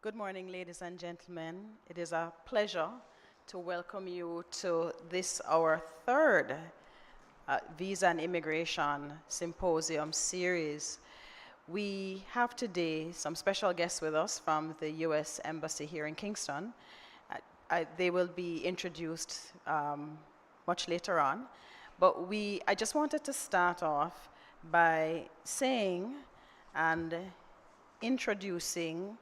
Good morning, ladies and gentlemen. It is a pleasure to welcome you to this, our third Visa and Immigration Symposium series. We have today some special guests with us from the U.S. Embassy here in Kingston. They will be introduced much later on. But I just wanted to start off by saying and introducing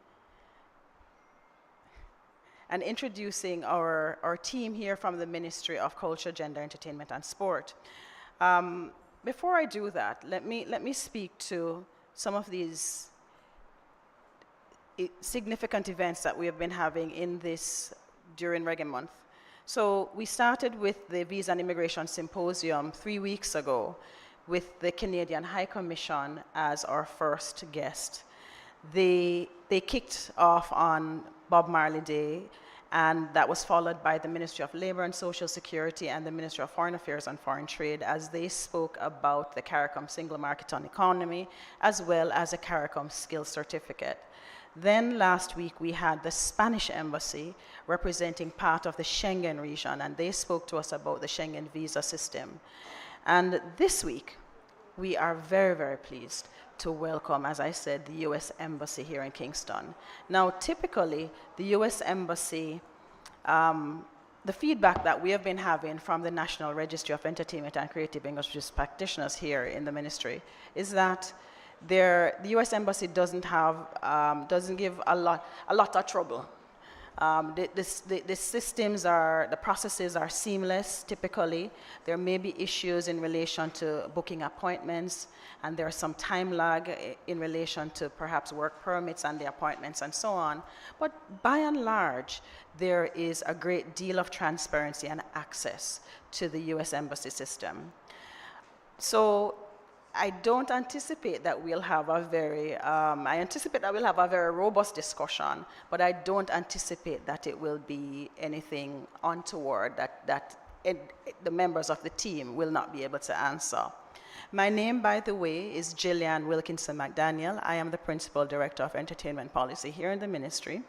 our team here from the Ministry of Culture, Gender, Entertainment, and Sport. Before I do that, let me speak to some of these significant events that we have been having during Reggae Month. So we started with the Visa and Immigration Symposium 3 weeks ago with the Canadian High Commission as our first guest. They kicked off on Bob Marley Day, and that was followed by the Ministry of Labour and Social Security and the Ministry of Foreign Affairs and Foreign Trade as they spoke about the CARICOM Single Market on Economy, as well as a CARICOM Skills Certificate. Then last week we had the Spanish Embassy representing part of the Schengen region, and they spoke to us about the Schengen visa system. And this week we are very, very pleased to welcome, as I said, the U.S. Embassy here in Kingston. Now, typically, the U.S. Embassy, the feedback that we have been having from the National Registry of Entertainment and Creative Industries practitioners here in the ministry is that the U.S. Embassy doesn't give a lot of trouble. The systems the processes are seamless, typically. There may be issues in relation to booking appointments, and there's some time lag in relation to perhaps work permits and the appointments and so on. But by and large, there is a great deal of transparency and access to the U.S. Embassy system. So I don't anticipate that we'll have a I anticipate that we'll have a very robust discussion, but I don't anticipate that it will be anything untoward that the members of the team will not be able to answer. My name, by the way, is Jillian Wilkinson McDaniel. I am the Principal Director of Entertainment Policy here in the ministry.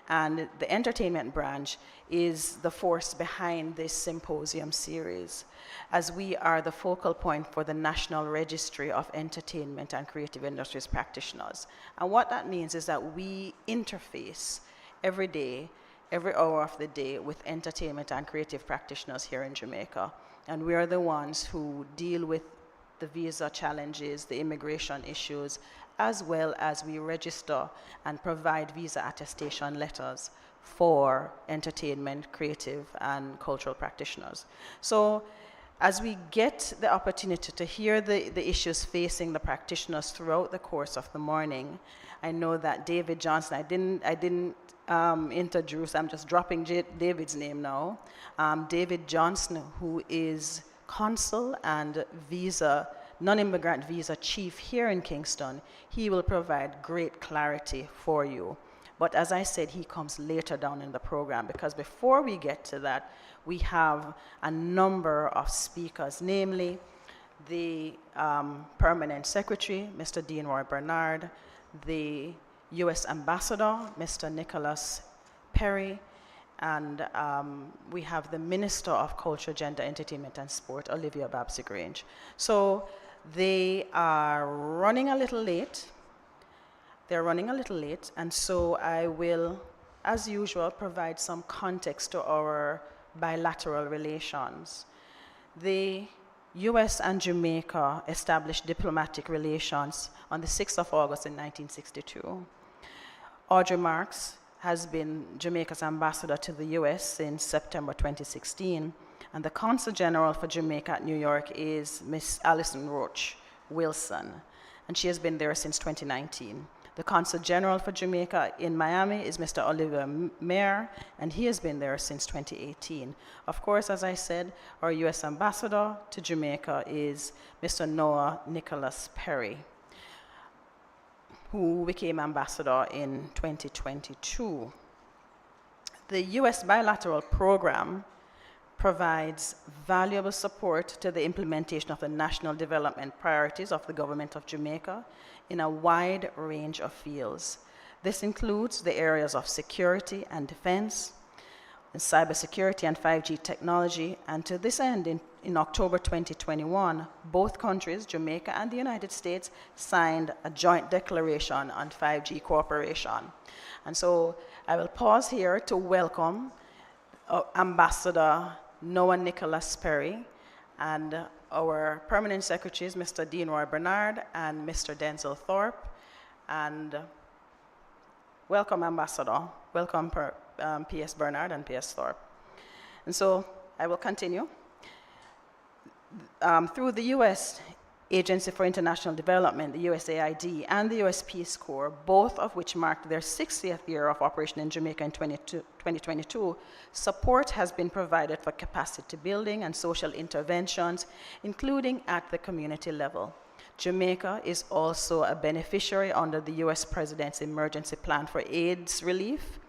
And the entertainment branch is the force behind this symposium series, as we are the focal point for the National Registry of Entertainment and Creative Industries practitioners. And what that means is that we interface every day, every hour of the day with entertainment and creative practitioners here in Jamaica. And we are the ones who deal with the visa challenges, the immigration issues, as well as we register and provide visa attestation letters for entertainment, creative, and cultural practitioners. So as we get the opportunity to hear the issues facing the practitioners throughout the course of the morning, I know that David Johnson, I didn't introduce, I'm just dropping David's name now. David Johnson, who is consul and non-immigrant visa chief here in Kingston, he will provide great clarity for you. But as I said, he comes later down in the program, because before we get to that, we have a number of speakers, namely the Permanent Secretary, Mr. Dean Roy Bernard, the U.S. Ambassador, Mr. Nicholas Perry, and we have the Minister of Culture, Gender, Entertainment, and Sport, Olivia Babsy-Grange. So they are running a little late. And so I will, as usual, provide some context to our bilateral relations. The U.S. and Jamaica established diplomatic relations on the 6th of August in 1962. Audrey Marks has been Jamaica's ambassador to the U.S. since September 2016, and the Consul General for Jamaica at New York is Miss Alison Roach Wilson, and she has been there since 2019. The Consul General for Jamaica in Miami is Mr. Oliver Mayer, and he has been there since 2018. Of course, as I said, our U.S. Ambassador to Jamaica is Mr. Noah Nicholas Perry, who became ambassador in 2022. The U.S. bilateral program provides valuable support to the implementation of the national development priorities of the government of Jamaica in a wide range of fields. This includes the areas of security and defense, and cybersecurity and 5G technology, and to this end, in October 2021, both countries, Jamaica and the United States, signed a joint declaration on 5G cooperation. And so I will pause here to welcome Ambassador Noah Nicholas Perry and our permanent secretaries, Mr. Dean Roy Bernard and Mr. Denzel Thorpe. And welcome, Ambassador. Welcome, P.S. Bernard and P.S. Thorpe. And so I will continue. Through the U.S. Agency for International Development, the USAID, and the U.S. Peace Corps, both of which marked their 60th year of operation in Jamaica in 2022, support has been provided for capacity building and social interventions, including at the community level. Jamaica is also a beneficiary under the U.S. President's Emergency Plan for AIDS Relief,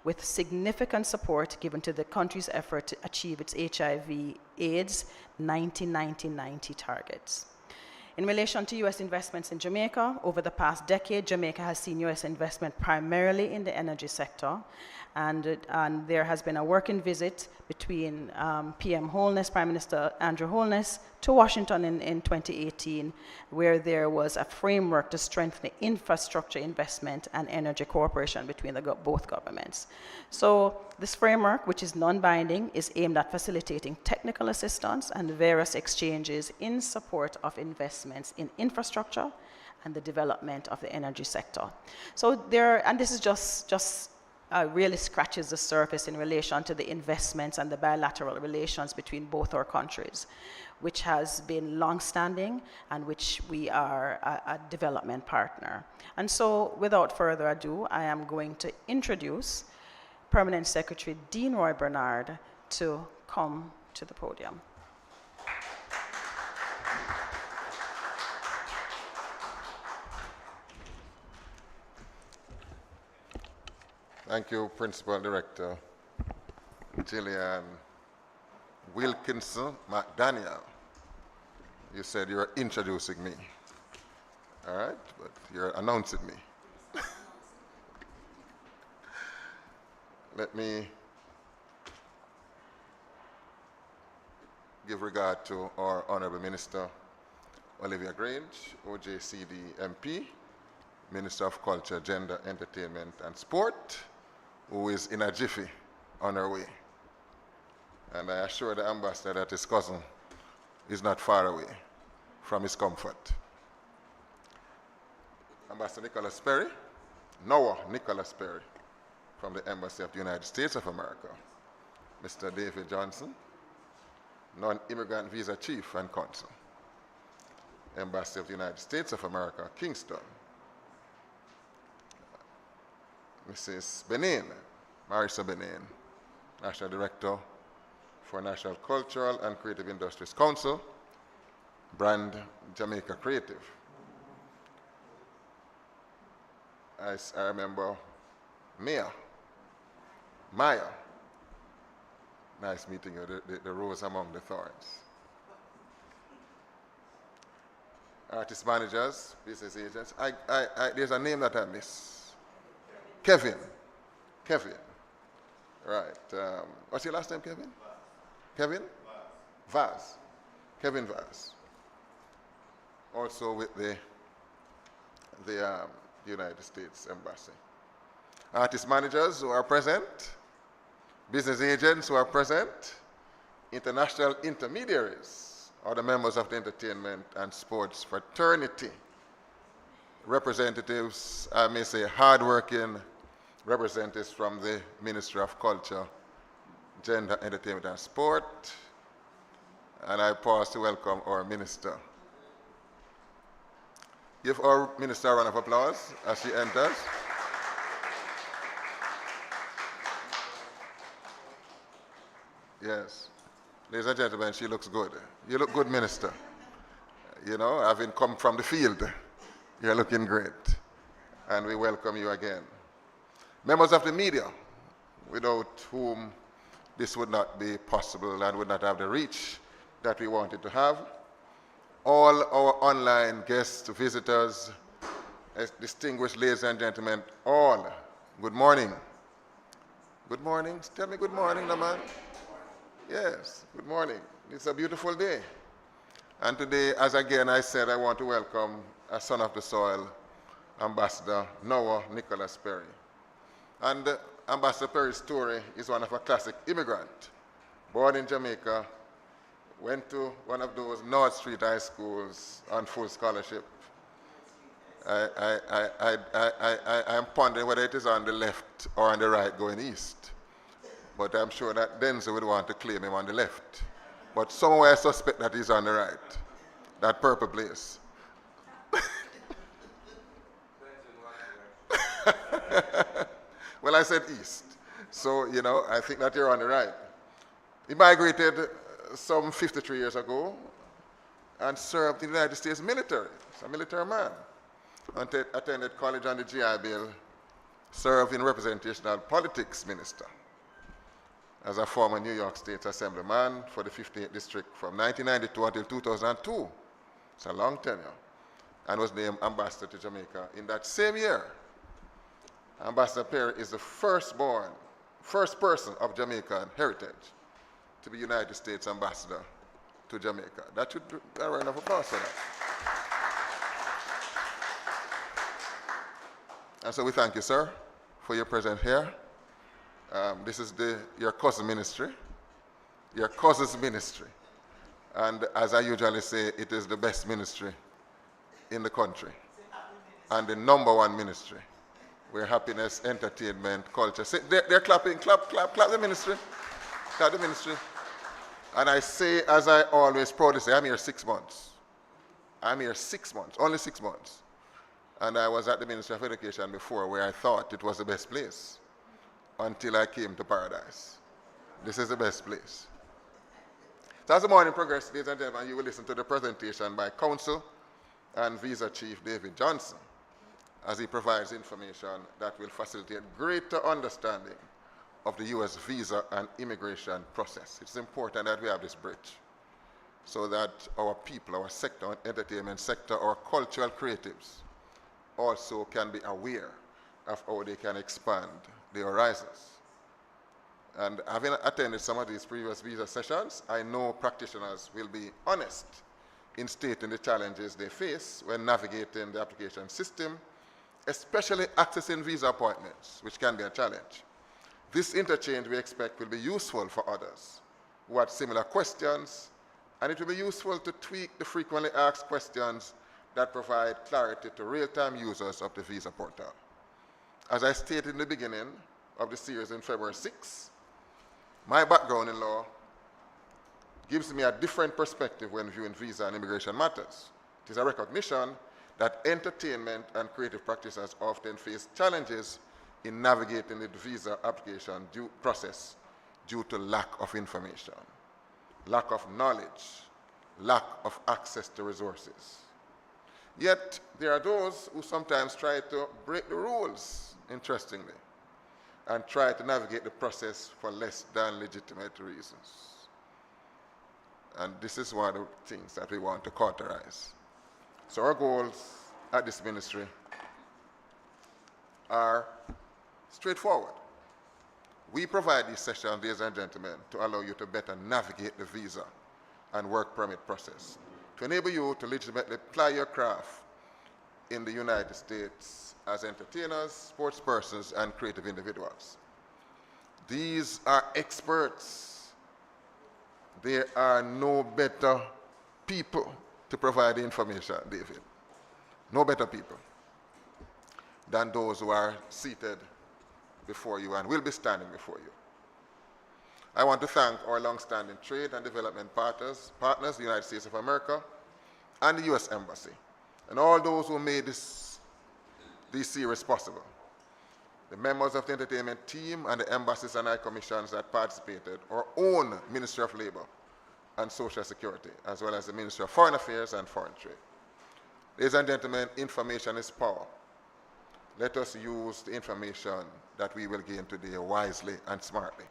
with significant support given to the country's effort to achieve its HIV/AIDS 90-90-90 targets. In relation to U.S. investments in Jamaica, over the past decade, Jamaica has seen U.S. investment primarily in the energy sector, and there has been a working visit between PM Holness, Prime Minister Andrew Holness, to Washington in 2018, where there was a framework to strengthen infrastructure investment and energy cooperation between both governments. So this framework, which is non-binding, is aimed at facilitating technical assistance and various exchanges in support of investments in infrastructure and the development of the energy sector. So and this is just really scratches the surface in relation to the investments and the bilateral relations between both our countries, which has been long-standing and which we are a development partner. And so, without further ado, I am going to introduce Permanent Secretary Dean Roy Bernard to come to the podium. Thank you, Principal Director Gillian Wilkinson McDaniel. You said you were introducing me. All right, but you're announcing me. Let me give regard to our Honorable Minister Olivia Grange, OJCD MP, Minister of Culture, Gender, Entertainment and Sport, who is in a jiffy on her way. And I assure the ambassador that his cousin is not far away from his comfort. Ambassador Nicholas Perry, Noah Nicholas Perry, from the Embassy of the United States of America. Mr. David Johnson, Non-Immigrant Visa Chief and Consul, Embassy of the United States of America, Kingston. Mrs. Benin, Marisa Benin, National Director for National Cultural and Creative Industries Council, Brand Jamaica Creative. I remember Maya. Nice meeting you, the rose among the thorns. Artist managers, business agents. There's a name that I miss. Kevin. Right. What's your last name, Kevin? Kevin? Vaz. Kevin Vaz. Also with the United States Embassy. Artist managers who are present, business agents who are present, international intermediaries, or the members of the entertainment and sports fraternity, representatives, I may say hardworking representatives from the Ministry of Culture, Gender, Entertainment and Sport, and I pause to welcome our Minister. Give our Minister a round of applause as she enters. Yes. Ladies and gentlemen, she looks good. You look good, Minister. You know, having come from the field, you're looking great. And we welcome you again. Members of the media, without whom this would not be possible and would not have the reach that we wanted to have. All our online guests, visitors, Distinguished ladies and gentlemen, all, good morning. Good morning. Tell me good morning, no man. Yes, good morning. It's a beautiful day. And today, as again I said, I want to welcome a son of the soil, Ambassador Noah Nicholas Perry. And Ambassador Perry's story is one of a classic immigrant. Born in Jamaica, went to one of those North Street high schools on full scholarship. I'm pondering whether it is on the left or on the right going east. But I'm sure that Denzel would want to claim him on the left. But somewhere I suspect that he's on the right, that purple place. Well, I said east. So, you know, I think that you're on the right. He migrated some 53 years ago and served in the United States military. He's a military man. Attended college on the GI Bill, served in representational politics minister as a former New York State Assemblyman for the 58th District from 1992 until 2002. It's a long tenure. And was named ambassador to Jamaica in that same year. Ambassador Perry is the first person of Jamaican heritage to be United States ambassador to Jamaica. That should be a round of applause for that. And so we thank you, sir, for your presence here. This is your cousin ministry, your cousin's ministry. And as I usually say, it is the best ministry in the country and the #1 ministry where happiness, entertainment, culture. They're clapping, clap the ministry. Clap the ministry. And I say, as I always proudly say, I'm here 6 months. I'm here 6 months, only 6 months. And I was at the Ministry of Education before where I thought it was the best place until I came to Paradise. This is the best place. So as the morning progresses, ladies and gentlemen, you will listen to the presentation by Counsel and Visa Chief David Johnson as he provides information that will facilitate greater understanding of the U.S. visa and immigration process. It's important that we have this bridge so that our people, our sector, our entertainment sector, our cultural creatives also can be aware of how they can expand their horizons. And having attended some of these previous visa sessions, I know practitioners will be honest in stating the challenges they face when navigating the application system, especially accessing visa appointments, which can be a challenge. This interchange, we expect, will be useful for others who had similar questions, and it will be useful to tweak the frequently asked questions that provide clarity to real-time users of the visa portal. As I stated in the beginning of the series in February 6, my background in law gives me a different perspective when viewing visa and immigration matters. It is a recognition that entertainment and creative practitioners often face challenges in navigating the visa application process due to lack of information, lack of knowledge, lack of access to resources. Yet, there are those who sometimes try to break the rules, interestingly, and try to navigate the process for less than legitimate reasons. And this is one of the things that we want to cauterize. So our goals at this ministry are straightforward. We provide these sessions, ladies and gentlemen, to allow you to better navigate the visa and work permit process, to enable you to legitimately ply your craft in the United States as entertainers, sports persons, and creative individuals. These are experts. There are no better people to provide the information, David. No better people than those who are seated before you and will be standing before you. I want to thank our long-standing trade and development partners, the United States of America, and the U.S. Embassy, and all those who made this series possible. The members of the entertainment team and the embassies and high commissions that participated, our own Ministry of Labor and Social Security, as well as the Ministry of Foreign Affairs and Foreign Trade. Ladies and gentlemen, information is power. Let us use the information that we will gain today wisely and smartly.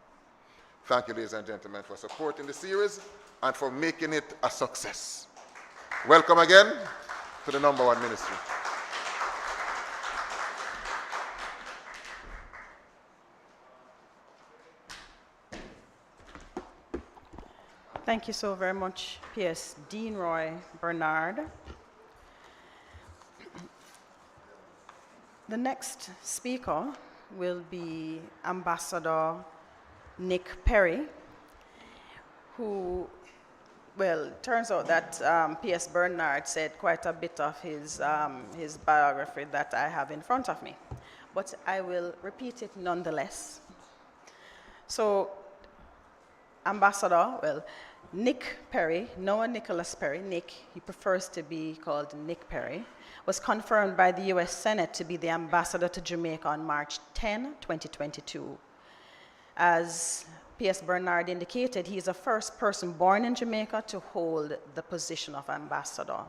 Thank you, ladies and gentlemen, for supporting the series and for making it a success. Welcome again to the #1 ministry. Thank you so very much, PS Dean Roy Bernard. The next speaker will be Ambassador Nick Perry, who, well, it turns out that P.S. Bernard said quite a bit of his biography that I have in front of me, but I will repeat it nonetheless. So, Ambassador, well, Nick Perry, Noah Nicholas Perry, Nick, he prefers to be called Nick Perry, was confirmed by the US Senate to be the ambassador to Jamaica on March 10, 2022. As P.S. Bernard indicated, he is the first person born in Jamaica to hold the position of ambassador.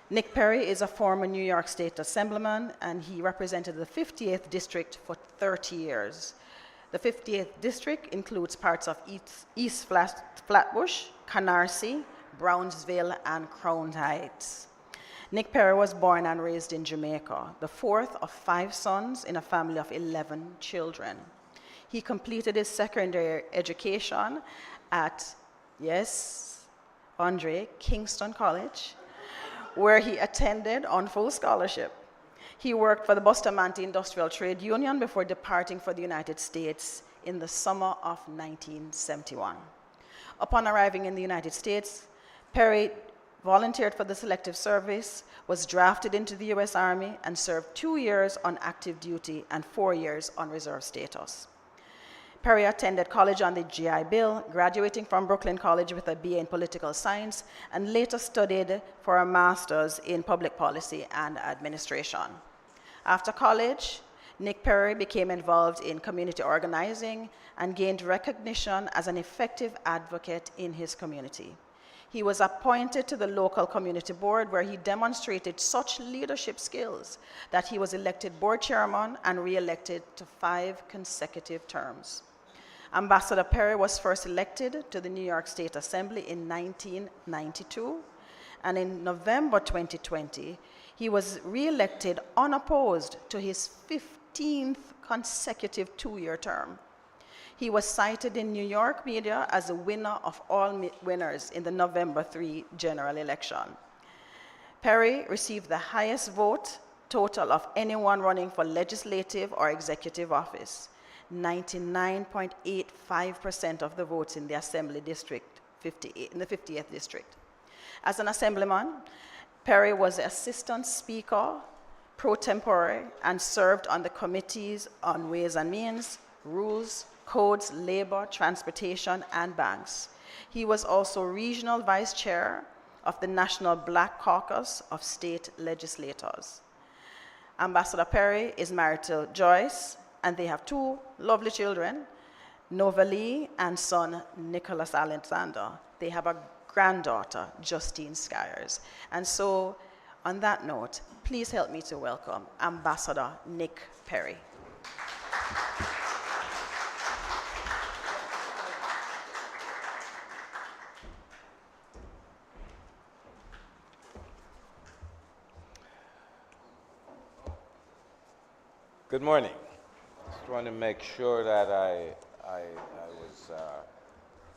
Nick Perry is a former New York State Assemblyman, and he represented the 58th District for 30 years. The 58th District includes parts of East Flatbush, Canarsie, Brownsville, and Crown Heights. Nick Perry was born and raised in Jamaica, the fourth of 5 sons in a family of 11 children. He completed his secondary education at, yes, Andre, Kingston College, where he attended on full scholarship. He worked for the Bustamante Industrial Trade Union before departing for the United States in the summer of 1971. Upon arriving in the United States, Perry volunteered for the Selective Service, was drafted into the US Army, and served 2 years on active duty and 4 years on reserve status. Perry attended college on the GI Bill, graduating from Brooklyn College with a BA in political science, and later studied for a master's in public policy and administration. After college, Nick Perry became involved in community organizing and gained recognition as an effective advocate in his community. He was appointed to the local community board, where he demonstrated such leadership skills that he was elected board chairman and re-elected to 5 consecutive terms. Ambassador Perry was first elected to the New York State Assembly in 1992, and in November 2020, he was re-elected unopposed to his 15th consecutive 2-year term. He was cited in New York media as the winner of all winners in the November 3 general election. Perry received the highest vote total of anyone running for legislative or executive office, 99.85% of the votes in the Assembly District, in the 50th District. As an assemblyman, Perry was the Assistant Speaker pro tempore and served on the committees on Ways and Means, Rules, Codes, Labor, Transportation, and Banks. He was also Regional Vice Chair of the National Black Caucus of State Legislators. Ambassador Perry is married to Joyce, and they have 2 lovely children, Novalee and son Nicholas Alexander. They have a granddaughter, Justine Skyers. And so, on that note, please help me to welcome Ambassador Nick Perry. Good morning. Just want to make sure that I was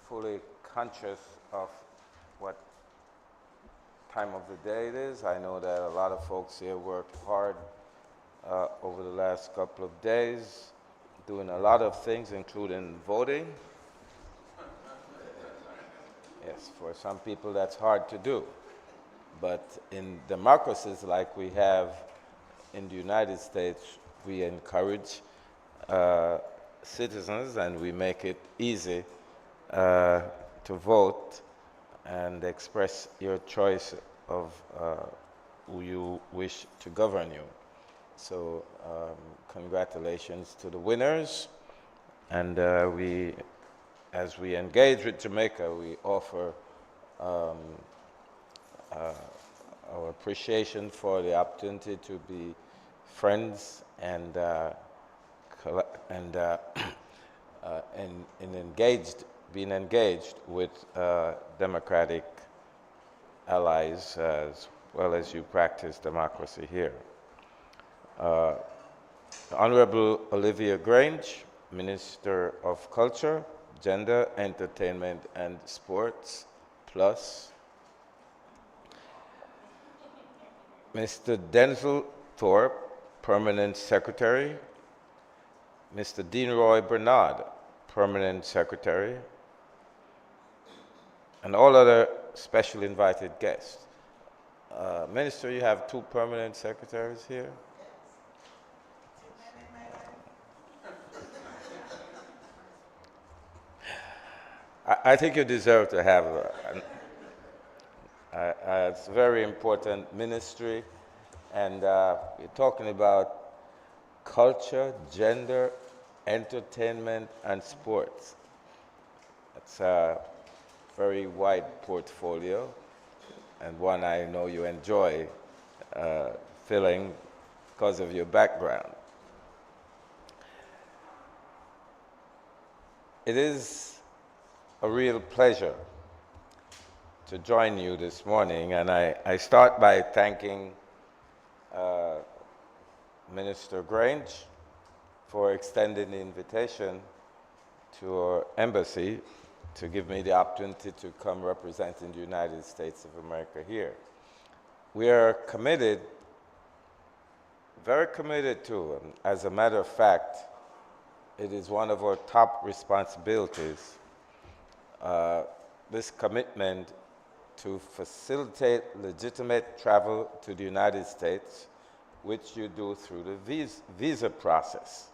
fully conscious of what time of the day it is. I know that a lot of folks here worked hard over the last couple of days, doing a lot of things, including voting. Yes, for some people that's hard to do. But in democracies like we have in the United States, we encourage citizens and we make it easy to vote and express your choice of who you wish to govern you. So congratulations to the winners. And as we engage with Jamaica, we offer our appreciation for the opportunity to be friends and being engaged with democratic allies as well as you practice democracy here. Honorable Olivia Grange, Minister of Culture, Gender, Entertainment, and Sports, plus Mr. Denzel Thorpe, Permanent Secretary, Mr. Dean Roy Bernard, Permanent Secretary, and all other special invited guests. Minister, you have 2 permanent secretaries here? I think you deserve to have it's a very important ministry, and you're talking about culture, gender, entertainment, and sports. It's a very wide portfolio, and one I know you enjoy filling because of your background. It is a real pleasure to join you this morning, and I start by thanking Minister Grange for extending the invitation to our embassy to give me the opportunity to come representing the United States of America here. We are committed, very committed to, as a matter of fact, it is one of our top responsibilities, this commitment to facilitate legitimate travel to the United States, which you do through the visa process,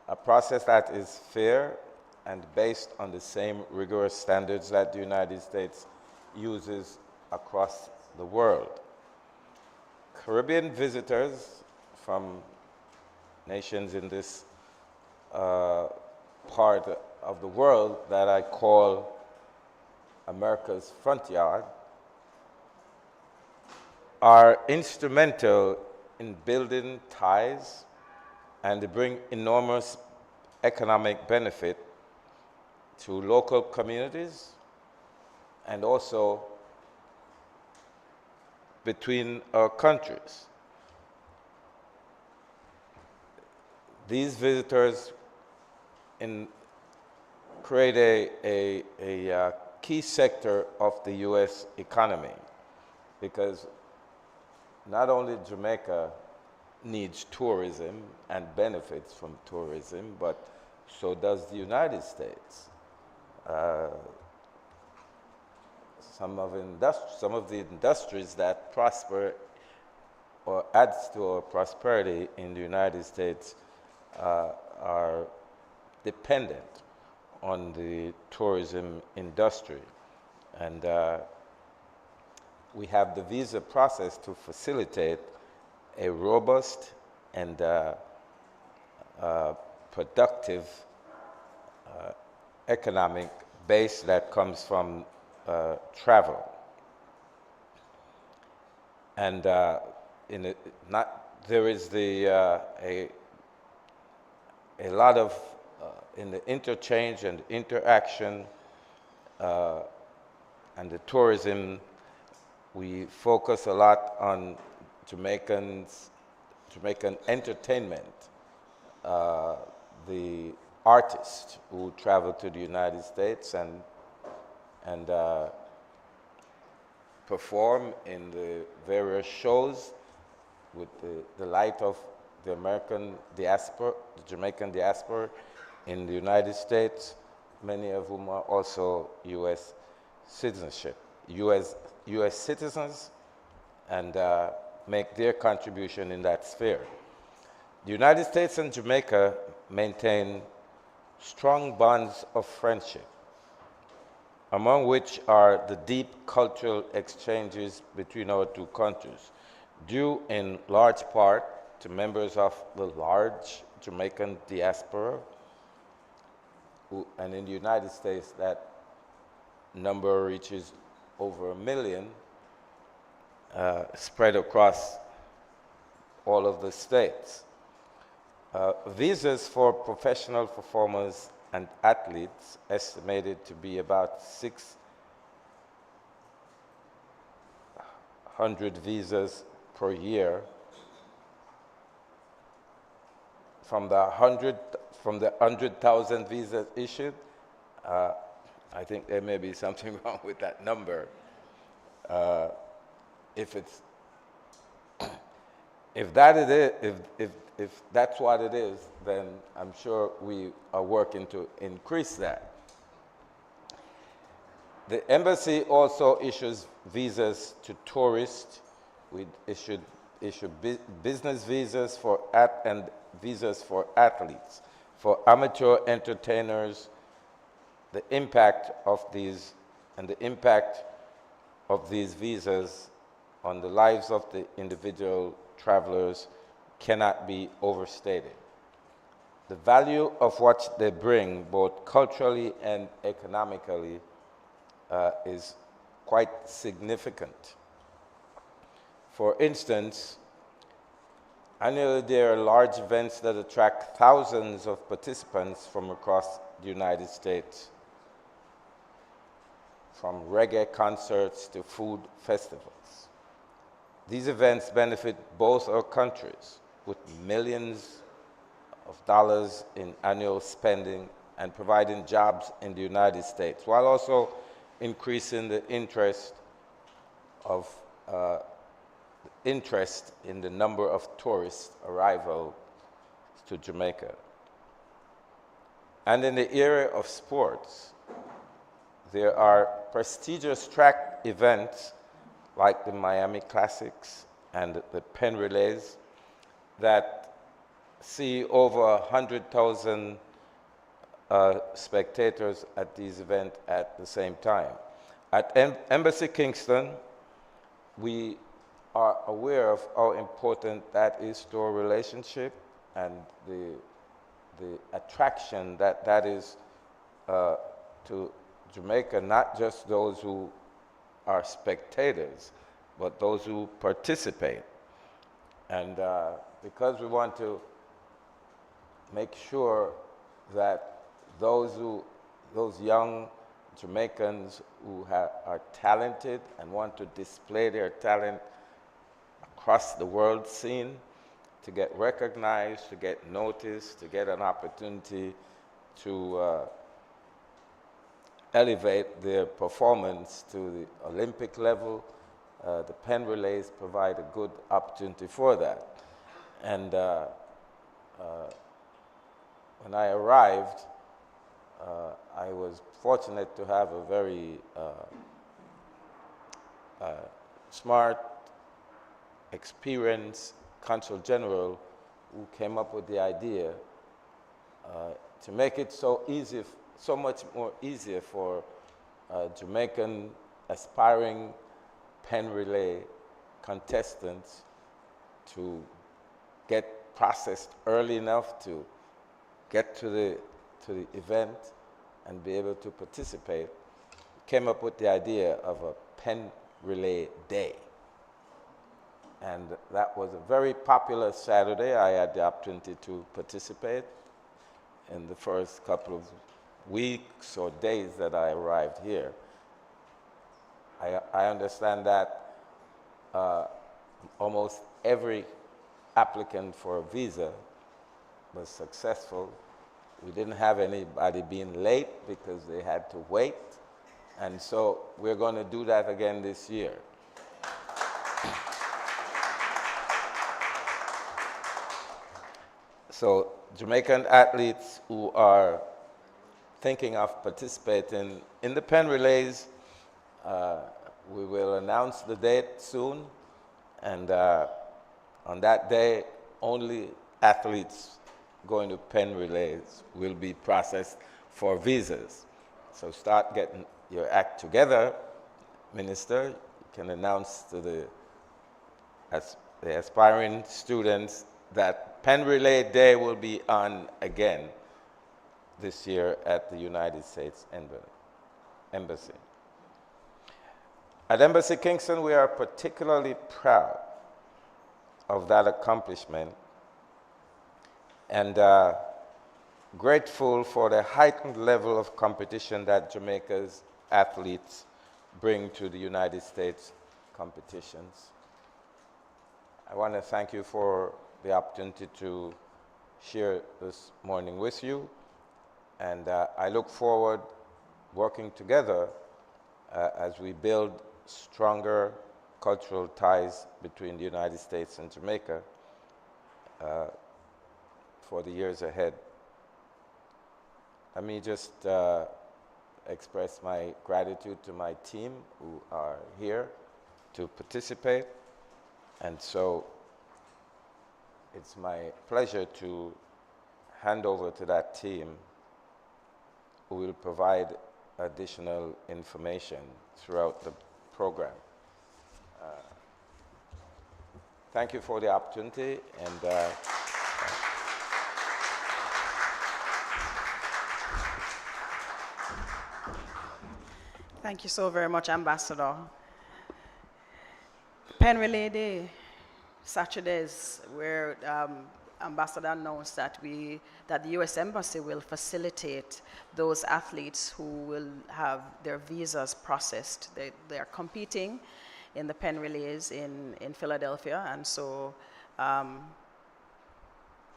a process that is fair and based on the same rigorous standards that the United States uses across the world. Caribbean visitors from nations in this part of the world that I call America's front yard are instrumental in building ties, and they bring enormous economic benefit to local communities and also between our countries. These visitors create a key sector of the U.S. economy, because not only Jamaica needs tourism and benefits from tourism, but so does the United States. Some of the industries that prosper or adds to our prosperity in the United States are dependent on the tourism industry. And we have the visa process to facilitate a robust and productive economic base that comes from travel. And there is a lot of in the interchange and interaction and the tourism. We focus a lot on Jamaican entertainment, the artists who travel to the United States and perform in the various shows with the light of the American diaspora, the Jamaican diaspora in the United States, many of whom are also U.S. citizenship, U.S. citizens, and make their contribution in that sphere. The United States and Jamaica maintain strong bonds of friendship, among which are the deep cultural exchanges between our two countries, due in large part to members of the large Jamaican diaspora, and in the United States that number reaches over 1 million, spread across all of the states. Visas for professional performers and athletes, estimated to be about 600 visas per year. From the 100,000 visas issued, I think there may be something wrong with that number. If it's if that it is, if that's what it is, then I'm sure we are working to increase that. The embassy also issues visas to tourists. We issue business visas and visas for athletes, for amateur entertainers. The impact of these visas on the lives of the individual travelers cannot be overstated. The value of what they bring, both culturally and economically, is quite significant. For instance, annually there are large events that attract thousands of participants from across the United States, from reggae concerts to food festivals. These events benefit both our countries with millions of dollars in annual spending and providing jobs in the United States, while also increasing the interest in the number of tourist arrivals to Jamaica. And in the area of sports, there are prestigious track events like the Miami Classics and the Penn Relays that see over 100,000 spectators at these events at the same time. At Embassy Kingston, we are aware of how important that is to our relationship and the attraction that is to Jamaica, not just those who are spectators, but those who participate. And because we want to make sure that those young Jamaicans who are talented and want to display their talent across the world scene, to get recognized, to get noticed, to get an opportunity to elevate their performance to the Olympic level. The Penn Relays provide a good opportunity for that. And when I arrived, I was fortunate to have a very smart, experienced Consul General who came up with the idea to make it so much more easier for Jamaican aspiring Penn Relay contestants to get processed early enough to get to the event and be able to participate. Came up with the idea of a Penn Relay Day. And that was a very popular Saturday. I had the opportunity to participate in the first couple of weeks or days that I arrived here. I understand that almost every applicant for a visa was successful. We didn't have anybody being late because they had to wait. And so we're going to do that again this year. So Jamaican athletes who are thinking of participating in the Penn Relays, we will announce the date soon. And on that day, only athletes going to Penn Relays will be processed for visas. So start getting your act together, Minister. You can announce to the aspiring students that Penn Relay Day will be on again this year at the United States Embassy. At Embassy Kingston, we are particularly proud of that accomplishment and grateful for the heightened level of competition that Jamaica's athletes bring to the United States competitions. I want to thank you for the opportunity to share this morning with you, and I look forward working together as we build stronger cultural ties between the United States and Jamaica for the years ahead. Let me just express my gratitude to my team who are here to participate. And so it's my pleasure to hand over to that team who will provide additional information throughout the program. Thank you for the opportunity, and thank you so very much, Ambassador. Pen Relay Day, Saturdays, where Ambassador announced that the U.S. Embassy will facilitate those athletes who will have their visas processed. They are competing in the Pen Relays in Philadelphia, and so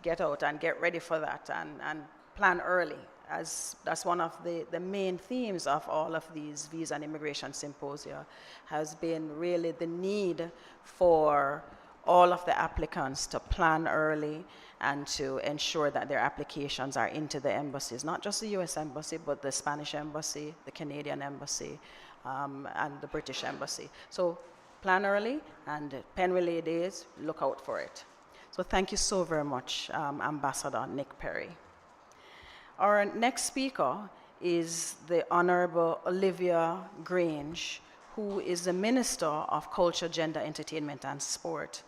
get out and get ready for that and plan early, as that's one of the main themes of all of these visa and immigration symposia, has been really the need for all of the applicants to plan early and to ensure that their applications are into the embassies, not just the U.S. Embassy, but the Spanish Embassy, the Canadian Embassy, and the British Embassy. So plan early, and Pen Relay Days, look out for it. So thank you so very much, Ambassador Nick Perry. Our next speaker is the Honorable Olivia Grange, who is the Minister of Culture, Gender, Entertainment, and Sport.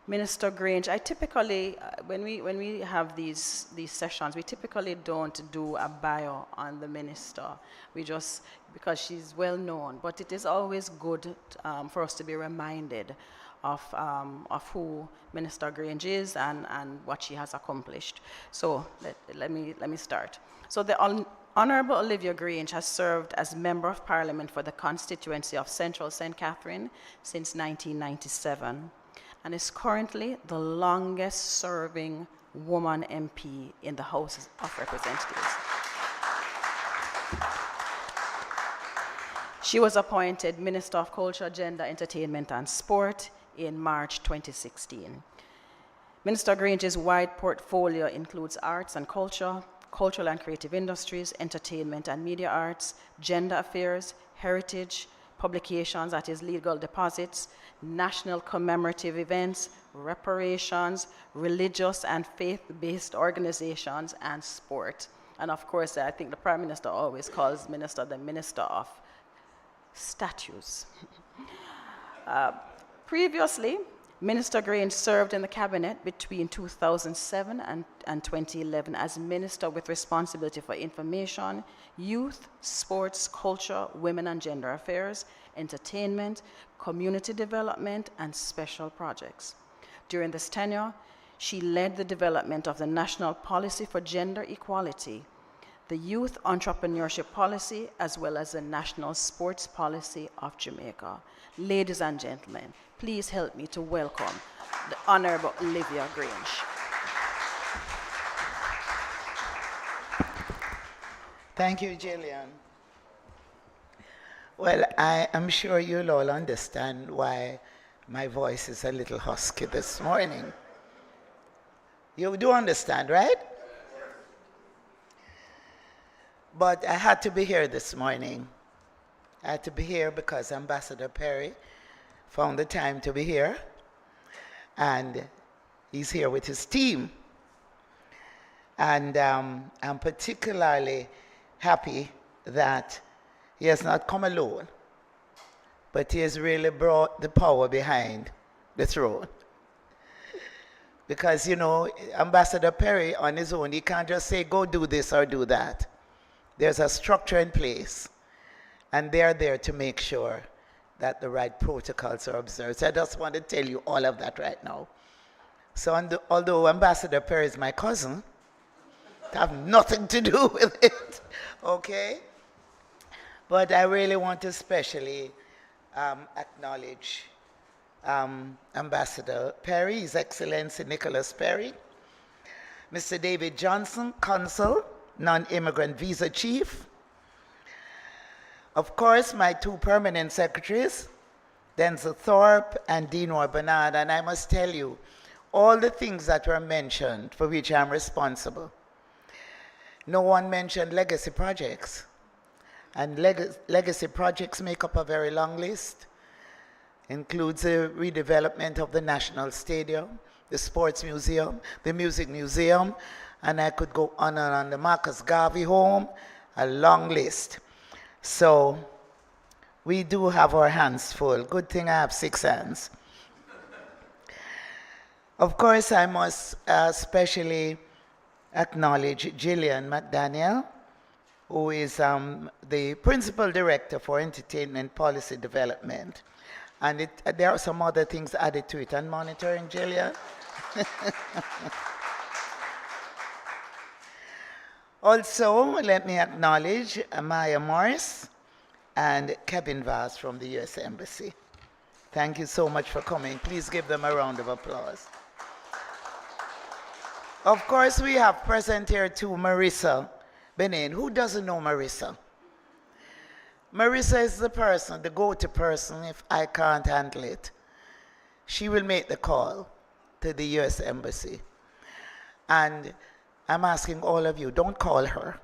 Minister Grange, I typically, when we have these sessions, we typically don't do a bio on the minister. We just, because she's well known, but it is always good for us to be reminded of who Minister Grange is and what she has accomplished. So let me start. So the Honorable Olivia Grange has served as Member of Parliament for the constituency of Central St. Catherine since 1997, and is currently the longest serving woman MP in the House of Representatives. She was appointed Minister of Culture, Gender, Entertainment, and Sport in March 2016. Minister Grange's wide portfolio includes arts and culture, cultural and creative industries, entertainment and media arts, gender affairs, heritage, publications, that is legal deposits, national commemorative events, reparations, religious and faith-based organizations, and sport. And of course, I think the Prime Minister always calls Minister the Minister of Statues. Previously, Minister Grange served in the cabinet between 2007 and 2011 as Minister with responsibility for information, youth, sports, culture, women and gender affairs, entertainment, community development, and special projects. During this tenure, she led the development of the National Policy for Gender Equality, the Youth Entrepreneurship Policy, as well as the National Sports Policy of Jamaica. Ladies and gentlemen, please help me to welcome the Honorable Olivia Grange. Thank you, Gillian. Well, I am sure you'll all understand why my voice is a little husky this morning. You do understand, right? But I had to be here this morning. I had to be here because Ambassador Perry found the time to be here, and he's here with his team. And I'm particularly happy that he has not come alone, but he has really brought the power behind the throne. Because, you know, Ambassador Perry on his own, he can't just say, go do this or do that. There's a structure in place, and they're there to make sure that the right protocols are observed. So I just want to tell you all of that right now. So although Ambassador Perry is my cousin, it has nothing to do with it, okay? But I really want to especially acknowledge Ambassador Perry, His Excellency Nicholas Perry, Mr. David Johnson, Consul, Non-Immigrant Visa Chief, Of course, my two permanent secretaries, Denzel Thorpe and Dinor Bernard, and I must tell you, all the things that were mentioned for which I'm responsible. No one mentioned legacy projects. And legacy projects make up a very long list. Includes the redevelopment of the National Stadium, the Sports Museum, the Music Museum, and I could go on and on. The Marcus Garvey Home, a long list. So we do have our hands full. Good thing I have 6 hands. Of course, I must especially acknowledge Gillian McDaniel, who is the Principal Director for Entertainment Policy Development. And there are some other things added to it. And monitoring, Gillian. Also, let me acknowledge Maya Morris and Kevin Vaz from the U.S. Embassy. Thank you so much for coming. Please give them a round of applause. Of course, we have present here too Marissa Benin. Who doesn't know Marissa? Marissa is the person, the go-to person if I can't handle it. She will make the call to the U.S. Embassy. And I'm asking all of you, don't call her.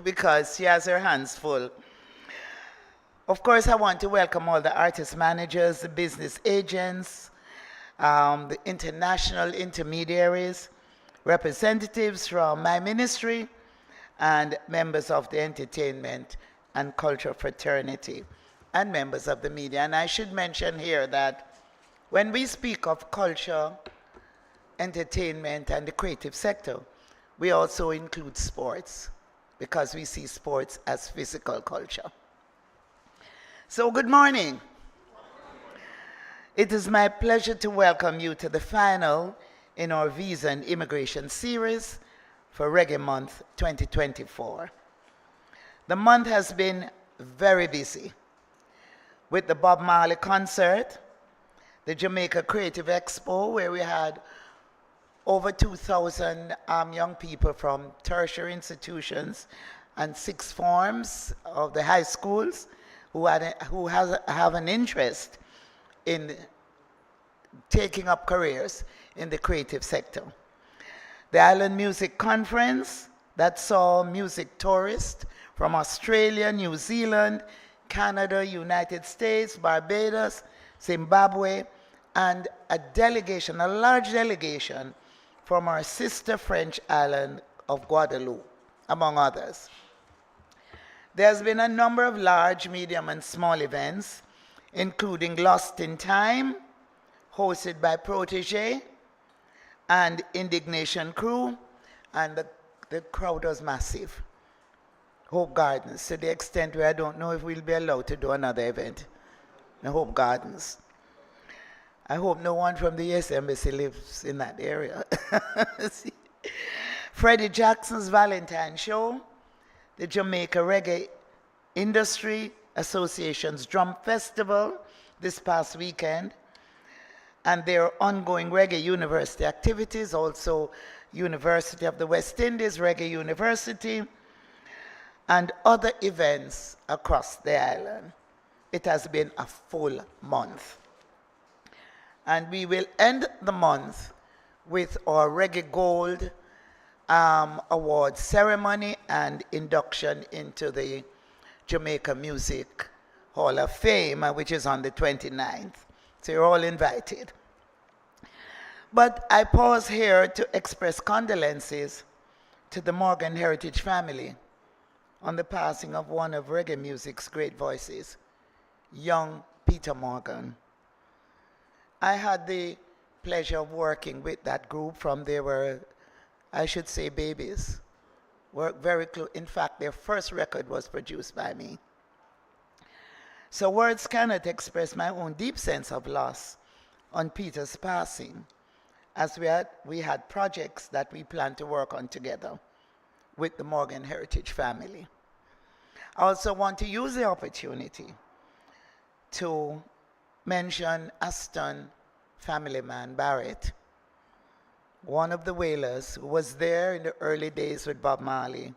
Because she has her hands full. Of course, I want to welcome all the artist managers, the business agents, the international intermediaries, representatives from my ministry, and members of the entertainment and culture fraternity, and members of the media. And I should mention here that when we speak of culture, entertainment, and the creative sector, we also include sports, because we see sports as physical culture. So good morning. It is my pleasure to welcome you to the final in our Visa and Immigration series for Reggae Month 2024. The month has been very busy with the Bob Marley concert, the Jamaica Creative Expo, where we had over 2,000 young people from tertiary institutions and 6 forms of the high schools who have an interest in taking up careers in the creative sector. The Island Music Conference that saw music tourists from Australia, New Zealand, Canada, United States, Barbados, Zimbabwe, and a large delegation from our sister French island of Guadeloupe, among others. There's been a number of large, medium, and small events, including Lost in Time, hosted by Protégé, and Indignation Crew, and the crowd was massive. Hope Gardens, to the extent where I don't know if we'll be allowed to do another event in Hope Gardens. I hope no one from the U.S. Embassy lives in that area. Freddie Jackson's Valentine Show, the Jamaica Reggae Industry Association's Drum Festival this past weekend, and their ongoing Reggae University activities, also University of the West Indies, Reggae University, and other events across the island. It has been a full month. And we will end the month with our Reggae Gold Award ceremony and induction into the Jamaica Music Hall of Fame, which is on the 29th. So you're all invited. But I pause here to express condolences to the Morgan Heritage family on the passing of one of reggae music's great voices, young Peter Morgan. I had the pleasure of working with that group from they were, I should say, babies. Worked very close. In fact, their first record was produced by me. So words cannot express my own deep sense of loss on Peter's passing, as we had projects that we planned to work on together with the Morgan Heritage family. I also want to use the opportunity to mention Aston family man Barrett, one of the Wailers who was there in the early days with Bob Marley.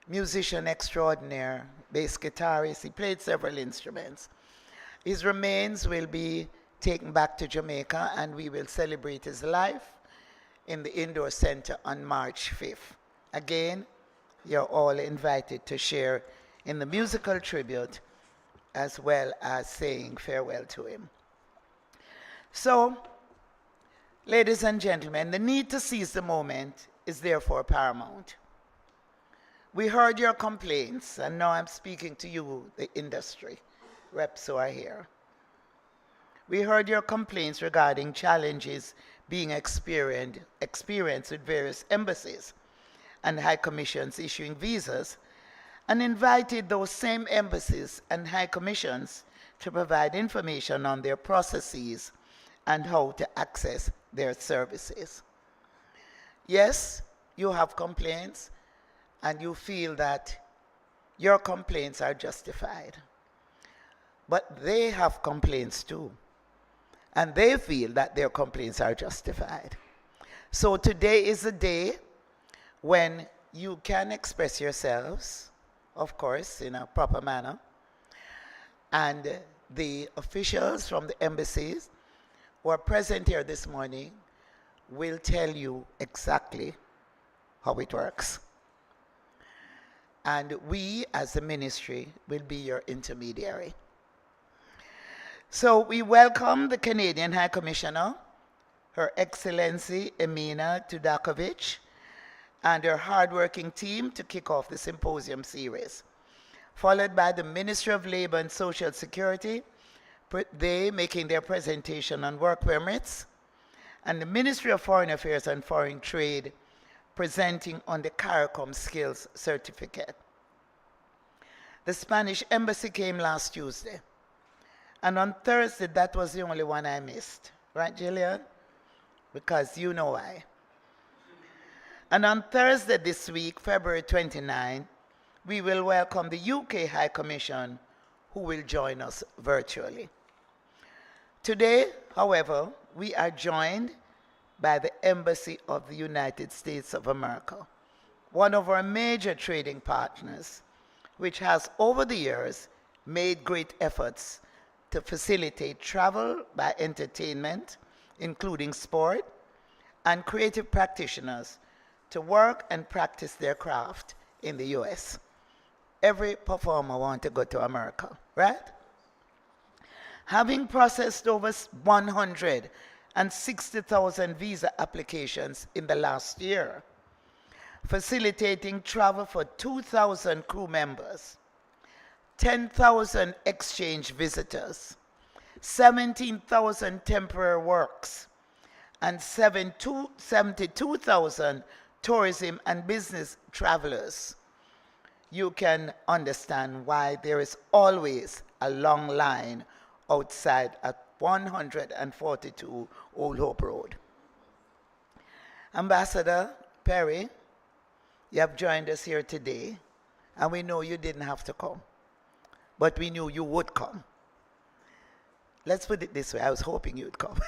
musician extraordinaire, bass guitarist. He played several instruments. His remains will be taken back to Jamaica, and we will celebrate his life in the Indoor Center on March 5th. Again, you're all invited to share in the musical tribute as well as saying farewell to him. So, ladies and gentlemen, the need to seize the moment is therefore paramount. We heard your complaints, and now I'm speaking to you, the industry reps who are here. We heard your complaints regarding challenges being experienced with various embassies and high commissions issuing visas, and invited those same embassies and high commissions to provide information on their processes and how to access their services. Yes, you have complaints, and you feel that your complaints are justified. But they have complaints too, and they feel that their complaints are justified. So today is a day when you can express yourselves, of course, in a proper manner, and the officials from the embassies who are present here this morning will tell you exactly how it works. And we, as a ministry, will be your intermediary. So we welcome the Canadian High Commissioner, Her Excellency Emina Tudakovic, and her hardworking team to kick off the symposium series, followed by the Ministry of Labor and Social Security, they making their presentation on work permits, and the Ministry of Foreign Affairs and Foreign Trade presenting on the CARICOM Skills Certificate. The Spanish Embassy came last Tuesday, and on Thursday, that was the only one I missed. Right, Gillian? Because you know why. And on Thursday this week, February 29, we will welcome the UK High Commission, who will join us virtually. Today, however, we are joined by the Embassy of the United States of America, one of our major trading partners, which has over the years made great efforts to facilitate travel by entertainment, including sport, and creative practitioners to work and practice their craft in the US. Every performer wants to go to America, right? Having processed over 160,000 visa applications in the last year, facilitating travel for 2,000 crew members, 10,000 exchange visitors, 17,000 temporary works, and 72,000 tourism and business travelers, you can understand why there is always a long line outside at 142 Old Hope Road. Ambassador Perry, you have joined us here today, and we know you didn't have to come, but we knew you would come. Let's put it this way, I was hoping you'd come.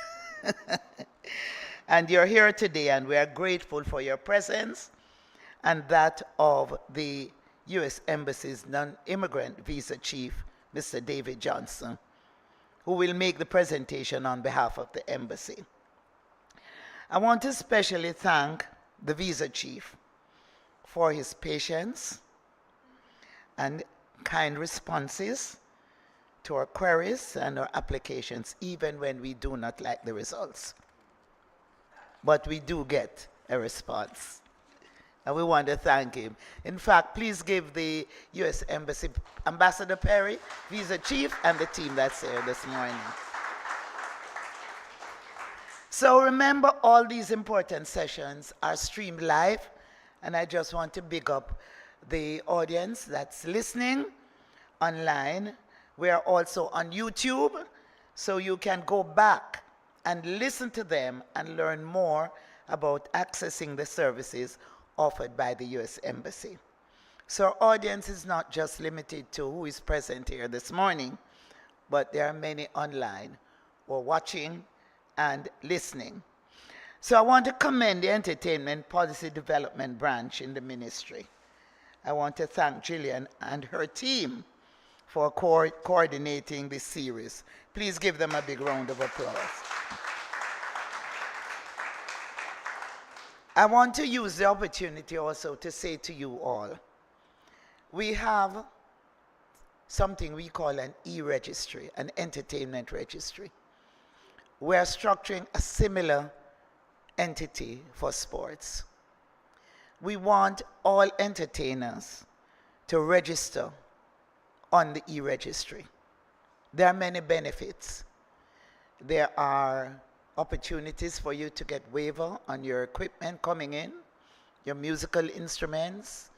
And you're here today, and we are grateful for your presence and that of the U.S. Embassy's non-immigrant visa chief, Mr. David Johnson, who will make the presentation on behalf of the embassy. I want to especially thank the visa chief for his patience and kind responses to our queries and our applications, even when we do not like the results. But we do get a response, and we want to thank him. In fact, please give the U.S. Embassy, Ambassador Perry, Visa Chief, and the team that's here this morning. So remember, all these important sessions are streamed live, and I just want to big up the audience that's listening online. We are also on YouTube, so you can go back and listen to them and learn more about accessing the services offered by the U.S. Embassy. So our audience is not just limited to who is present here this morning, but there are many online who are watching and listening. So I want to commend the Entertainment Policy Development Branch in the ministry. I want to thank Gillian and her team for coordinating this series. Please give them a big round of applause. I want to use the opportunity also to say to you all, we have something we call an e-registry, an entertainment registry. We are structuring a similar entity for sports. We want all entertainers to register on the e-registry. There are many benefits. There are opportunities for you to get waiver on your equipment coming in, your musical instruments,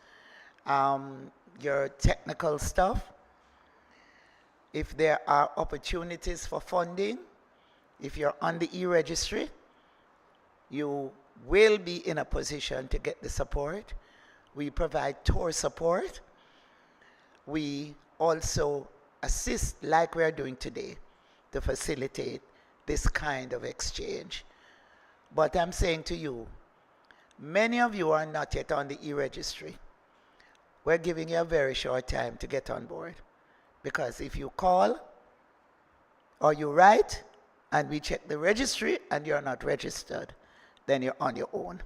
your technical stuff. If there are opportunities for funding, if you're on the e-registry, you will be in a position to get the support. We provide tour support. We also assist, like we are doing today, to facilitate this kind of exchange. But I'm saying to you, many of you are not yet on the e-registry. We're giving you a very short time to get on board. Because if you call or you write and we check the registry and you're not registered, then you're on your own.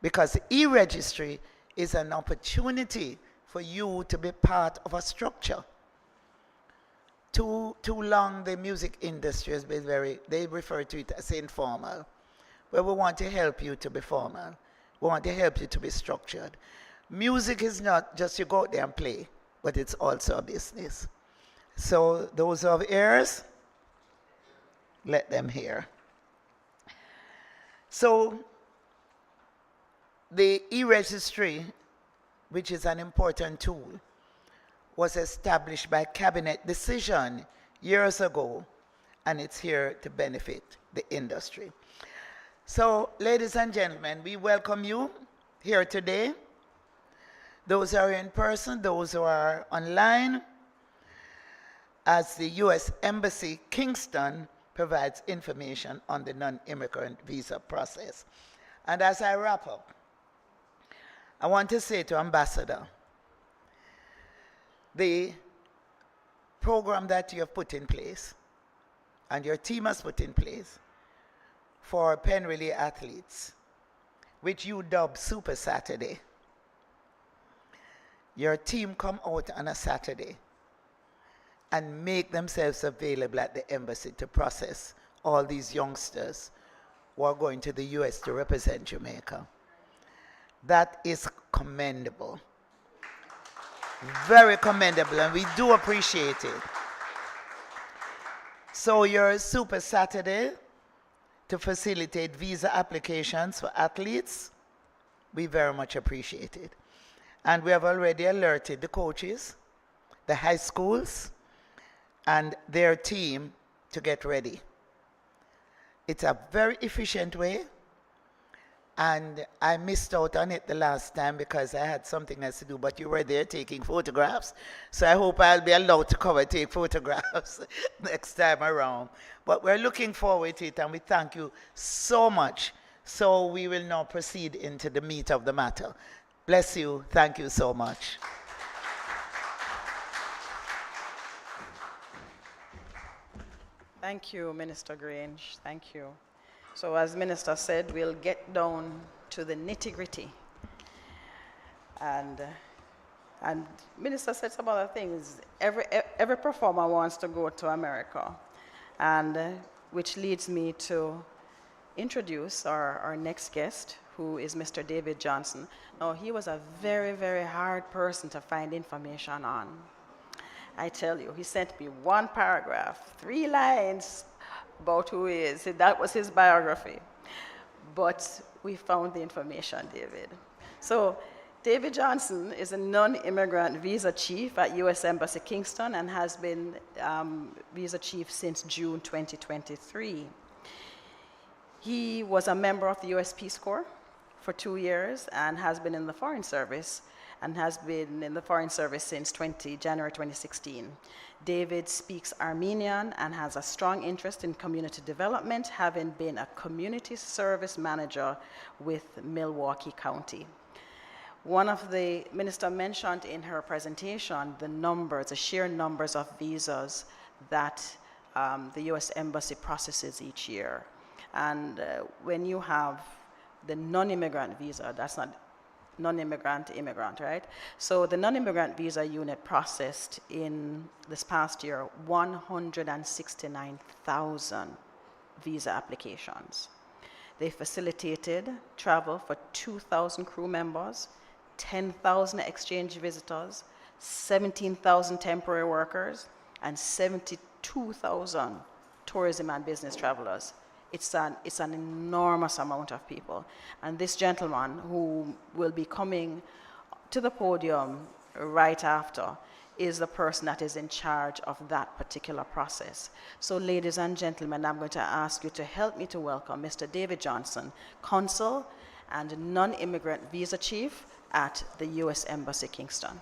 Because the e-registry is an opportunity for you to be part of a structure. Too long the music industry has been they refer to it as informal. But we want to help you to be formal. We want to help you to be structured. Music is not just you go out there and play, but it's also a business. So those who have ears, let them hear. So the e-registry, which is an important tool, was established by cabinet decision years ago, and it's here to benefit the industry. So, ladies and gentlemen, we welcome you here today. Those who are in person, those who are online, as the U.S. Embassy Kingston provides information on the non-immigrant visa process. And as I wrap up, I want to say to Ambassador, the program that you have put in place and your team has put in place for pen relay athletes, which you dub Super Saturday. Your team come out on a Saturday and make themselves available at the embassy to process all these youngsters who are going to the US to represent Jamaica. That is commendable. Very commendable, and we do appreciate it. So your Super Saturday to facilitate visa applications for athletes, we very much appreciate it. And we have already alerted the coaches, the high schools, and their team to get ready. It's a very efficient way, and I missed out on it the last time because I had something else to do, but you were there taking photographs, so I hope I'll be allowed to come and take photographs next time around. But we're looking forward to it, and we thank you so much. So we will now proceed into the meat of the matter. Bless you. Thank you so much. Thank you, Minister Grange. Thank you. So as Minister said, we'll get down to the nitty-gritty. And Minister said some other things. Every performer wants to go to America, and which leads me to introduce our next guest, who is Mr. David Johnson. Now, he was a very, very hard person to find information on. I tell you, he sent me one paragraph, 3 lines about who he is. That was his biography. But we found the information, David. So David Johnson is a non-immigrant visa chief at U.S. Embassy Kingston and has been visa chief since June 2023. He was a member of the U.S. Peace Corps for 2 years and has been in the Foreign Service since January 2016. David speaks Armenian and has a strong interest in community development, having been a community service manager with Milwaukee County. One of the minister mentioned in her presentation the numbers, the sheer numbers of visas that the U.S. Embassy processes each year. And when you have the non-immigrant visa, that's not non-immigrant, immigrant, right? So the non-immigrant visa unit processed in this past year 169,000 visa applications. They facilitated travel for 2,000 crew members, 10,000 exchange visitors, 17,000 temporary workers, and 72,000 tourism and business travelers. It's an enormous amount of people. And this gentleman, who will be coming to the podium right after, is the person that is in charge of that particular process. So ladies and gentlemen, I'm going to ask you to help me to welcome Mr. David Johnson, Consul and Non-Immigrant Visa Chief at the U.S. Embassy, Kingston.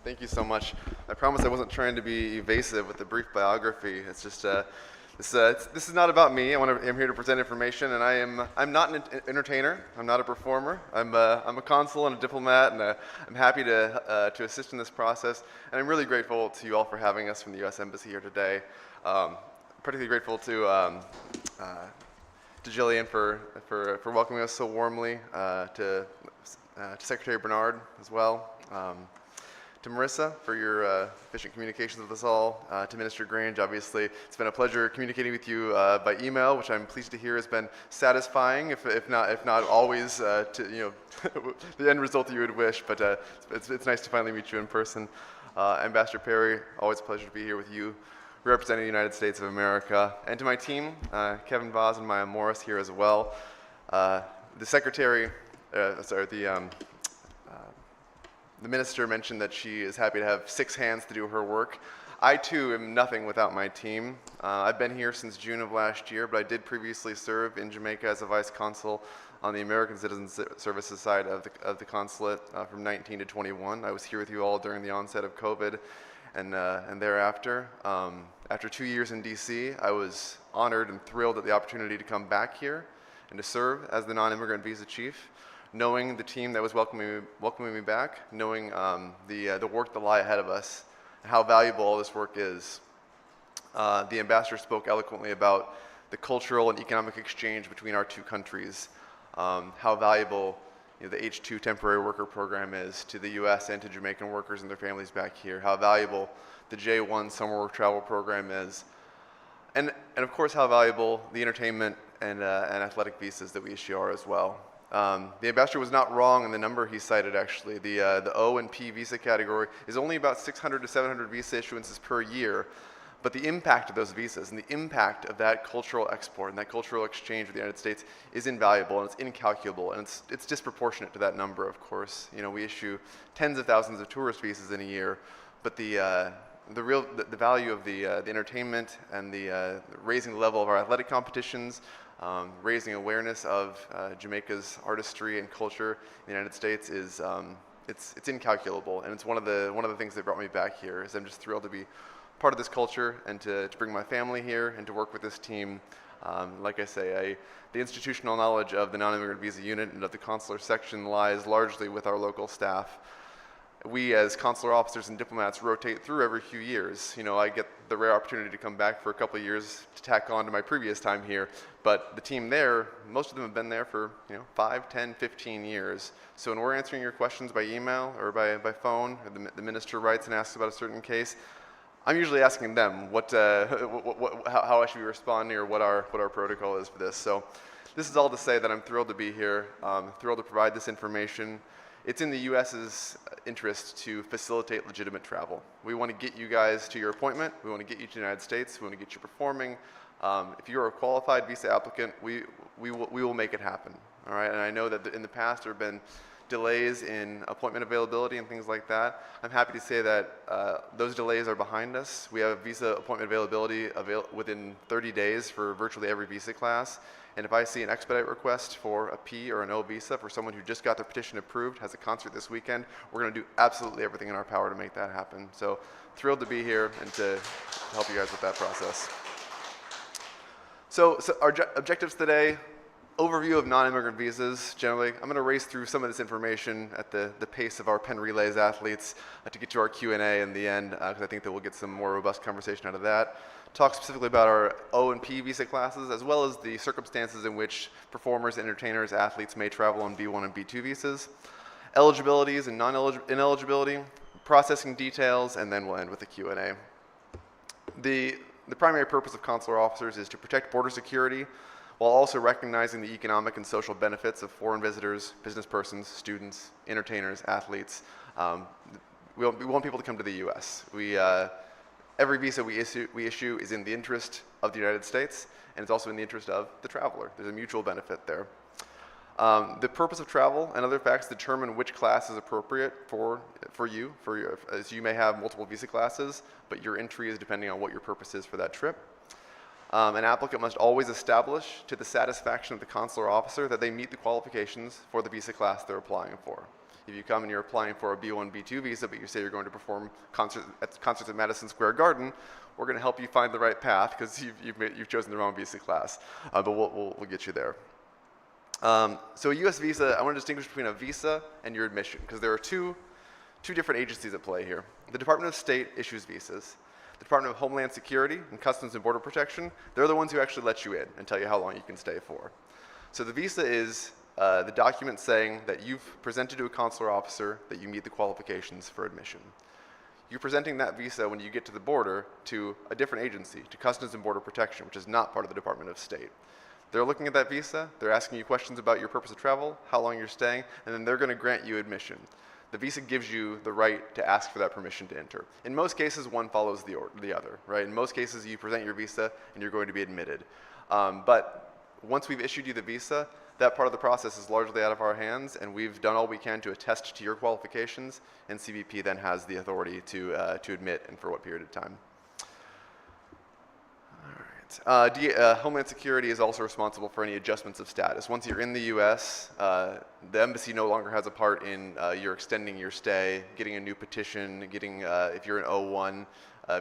Thank you so much. I promise I wasn't trying to be evasive with the brief biography. It's just this is not about me. I'm here to present information, and I'm not an entertainer. I'm not a performer. I'm a consul and a diplomat, and I'm happy to assist in this process. And I'm really grateful to you all for having us from the U.S. Embassy here today. Particularly grateful to Jillian for welcoming us so warmly, to Secretary Bernard as well. To Marissa for your efficient communications with us all, to Minister Grange, obviously it's been a pleasure communicating with you by email, which I'm pleased to hear has been satisfying, if not always to the end result that you would wish. But it's nice to finally meet you in person. Ambassador Perry, always a pleasure to be here with you, representing the United States of America, and to my team, Kevin Vaz and Maya Morris here as well. The Secretary, the minister mentioned that she is happy to have 6 hands to do her work. I too am nothing without my team. I've been here since June of last year, but I did previously serve in Jamaica as a vice consul on the American Citizen Services side of the consulate from 19 to 21. I was here with you all during the onset of COVID and thereafter. After 2 years in DC, I was honored and thrilled at the opportunity to come back here and to serve as the non-immigrant visa chief, knowing the team that was welcoming me back, knowing the work that lie ahead of us, and how valuable all this work is. The ambassador spoke eloquently about the cultural and economic exchange between our two countries, how valuable the H-2 temporary worker program is to the U.S. and to Jamaican workers and their families back here, how valuable the J-1 summer work travel program is, and of course how valuable the entertainment and athletic visas that we issue are as well. The ambassador was not wrong in the number he cited, actually. The O and P visa category is only about 600 to 700 visa issuances per year, but the impact of those visas and the impact of that cultural export and that cultural exchange with the United States is invaluable, and it's incalculable, and it's disproportionate to that number, of course. We issue tens of thousands of tourist visas in a year, but the value of the entertainment and the raising the level of our athletic competitions, raising awareness of Jamaica's artistry and culture in the United States is it's incalculable, and it's one of the things that brought me back here. Is I'm just thrilled to be part of this culture and to bring my family here and to work with this team. Like I say, the institutional knowledge of the non-immigrant visa unit and of the consular section lies largely with our local staff. We as consular officers and diplomats rotate through every few years. I get the rare opportunity to come back for a couple of years to tack on to my previous time here, but the team there, most of them have been there for 5, 10, 15 years. So when we're answering your questions by email or by phone, or the minister writes and asks about a certain case, I'm usually asking them how I should be responding or what our protocol is for this. So this is all to say that I'm thrilled to be here, thrilled to provide this information. It's in the U.S.'s interest to facilitate legitimate travel. We want to get you guys to your appointment. We want to get you to the United States. We want to get you performing. If you're a qualified visa applicant, we will make it happen. All right. And I know that in the past there have been delays in appointment availability and things like that. I'm happy to say that those delays are behind us. We have visa appointment availability within 30 days for virtually every visa class. And if I see an expedite request for a P or an O visa for someone who just got their petition approved, has a concert this weekend, we're going to do absolutely everything in our power to make that happen. So thrilled to be here and to help you guys with that process. So our objectives today, overview of non-immigrant visas generally. I'm going to race through some of this information at the pace of our Penn Relays athletes to get to our Q&A in the end, because I think that we'll get some more robust conversation out of that. Talk specifically about our O and P visa classes, as well as the circumstances in which performers, entertainers, athletes may travel on B1 and B2 visas, eligibilities and ineligibility, processing details, and then we'll end with a Q&A. The primary purpose of consular officers is to protect border security while also recognizing the economic and social benefits of foreign visitors, business persons, students, entertainers, athletes. We want people to come to the U.S. Every visa we issue is in the interest of the United States, and it's also in the interest of the traveler. There's a mutual benefit there. The purpose of travel and other facts determine which class is appropriate for you, as you may have multiple visa classes, but your entry is depending on what your purpose is for that trip. An applicant must always establish to the satisfaction of the consular officer that they meet the qualifications for the visa class they're applying for. If you come and you're applying for a B1, B2 visa, but you say you're going to perform concerts at Madison Square Garden, we're going to help you find the right path because you've chosen the wrong visa class, but we'll get you there. So a U.S. visa, I want to distinguish between a visa and your admission, because there are two different agencies at play here. The Department of State issues visas. The Department of Homeland Security and Customs and Border Protection, they're the ones who actually let you in and tell you how long you can stay for. So the visa is the document saying that you've presented to a consular officer that you meet the qualifications for admission. You're presenting that visa when you get to the border to a different agency, to Customs and Border Protection, which is not part of the Department of State. They're looking at that visa, they're asking you questions about your purpose of travel, how long you're staying, and then they're going to grant you admission. The visa gives you the right to ask for that permission to enter. In most cases, one follows the other, right? In most cases, you present your visa and you're going to be admitted. But once we've issued you the visa, that part of the process is largely out of our hands, and we've done all we can to attest to your qualifications, and CBP then has the authority to admit and for what period of time. Homeland Security is also responsible for any adjustments of status. Once you're in the U.S., the embassy no longer has a part in your extending your stay, getting a new petition, getting if you're an O1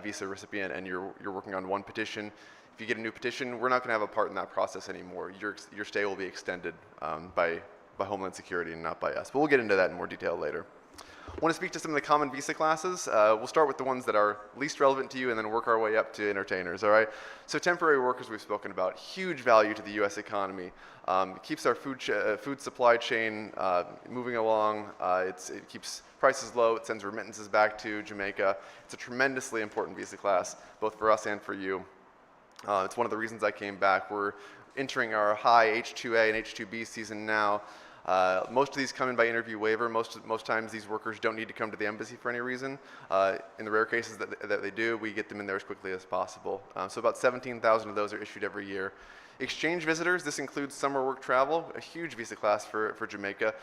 visa recipient and you're working on one petition, if you get a new petition, we're not going to have a part in that process anymore. Your stay will be extended by Homeland Security and not by us. But we'll get into that in more detail later. I want to speak to some of the common visa classes. We'll start with the ones that are least relevant to you and then work our way up to entertainers, all right? So temporary workers we've spoken about, huge value to the U.S. economy. It keeps our food supply chain moving along. It keeps prices low. It sends remittances back to Jamaica. It's a tremendously important visa class, both for us and for you. It's one of the reasons I came back. We're entering our high H2A and H2B season now. Most of these come in by interview waiver. Most times these workers don't need to come to the embassy for any reason. In the rare cases that they do, we get them in there as quickly as possible. So about 17,000 of those are issued every year. Exchange visitors, this includes summer work travel, a huge visa class for Jamaica.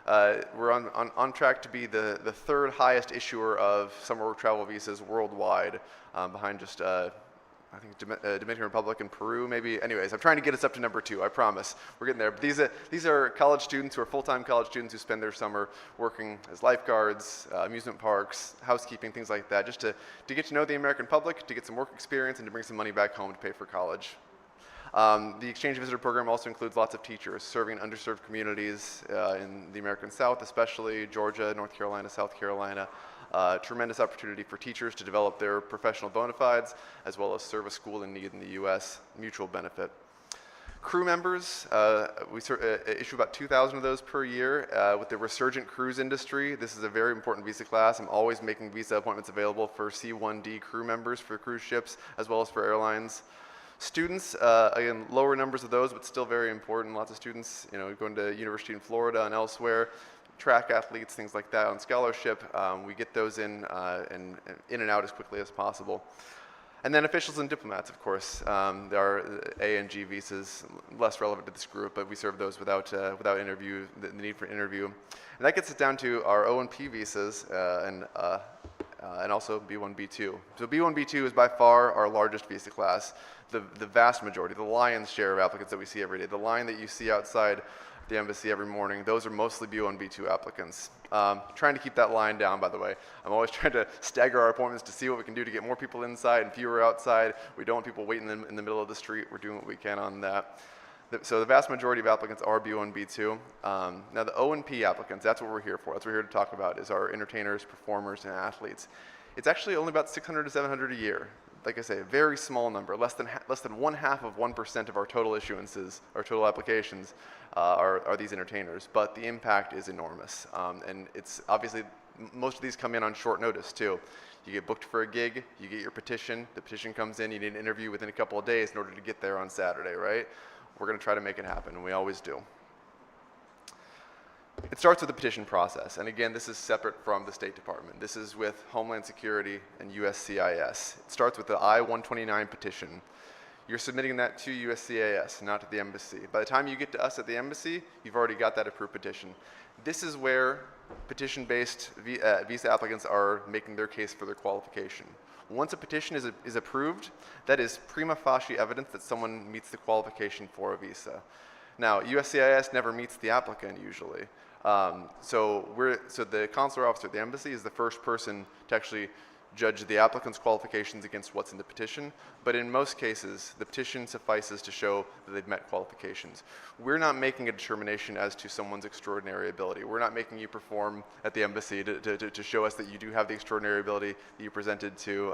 We're on track to be the third highest issuer of summer work travel visas worldwide, behind just I think Dominican Republic and Peru, maybe. Anyways, I'm trying to get us up to number 2, I promise. We're getting there. But these are college students who are full-time college students who spend their summer working as lifeguards, amusement parks, housekeeping, things like that, just to get to know the American public, to get some work experience, and to bring some money back home to pay for college. The exchange visitor program also includes lots of teachers serving in underserved communities in the American South, especially Georgia, North Carolina, South Carolina. Tremendous opportunity for teachers to develop their professional bona fides, as well as serve a school in need in the U.S., mutual benefit. Crew members, we issue about 2,000 of those per year. With the resurgent cruise industry, this is a very important visa class. I'm always making visa appointments available for C1D crew members for cruise ships, as well as for airlines. Students, again, lower numbers of those, but still very important. Lots of students, going to university in Florida and elsewhere. Track athletes, things like that on scholarship. We get those in and out as quickly as possible. And then officials and diplomats, of course. There are A and G visas, less relevant to this group, but we serve those without interview, the need for interview. And that gets us down to our O and P visas and also B1, B2. So B1, B2 is by far our largest visa class. The vast majority, the lion's share of applicants that we see every day, the line that you see outside the embassy every morning, those are mostly B1, B2 applicants. Trying to keep that line down, by the way. I'm always trying to stagger our appointments to see what we can do to get more people inside and fewer outside. We don't want people waiting in the middle of the street. We're doing what we can on that. So the vast majority of applicants are B1, B2. Now the O and P applicants, that's what we're here for. That's what we're here to talk about, is our entertainers, performers, and athletes. It's actually only about 600 to 700 a year. Like I say, a very small number, less than 0.5% of our total issuances, our total applications are these entertainers, but the impact is enormous. And it's obviously, most of these come in on short notice too. You get booked for a gig, you get your petition, the petition comes in, you need an interview within a couple of days in order to get there on Saturday, right? We're gonna try to make it happen, and we always do. It starts with the petition process, and again, this is separate from the State Department. This is with Homeland Security and USCIS. It starts with the I-129 petition. You're submitting that to USCIS, not to the embassy. By the time you get to us at the embassy, you've already got that approved petition. This is where petition-based visa applicants are making their case for their qualification. Once a petition is approved, that is prima facie evidence that someone meets the qualification for a visa. Now, USCIS never meets the applicant usually. So the consular officer at the embassy is the first person to actually judge the applicant's qualifications against what's in the petition, but in most cases, the petition suffices to show that they've met qualifications. We're not making a determination as to someone's extraordinary ability. We're not making you perform at the embassy to show us that you do have the extraordinary ability that you presented to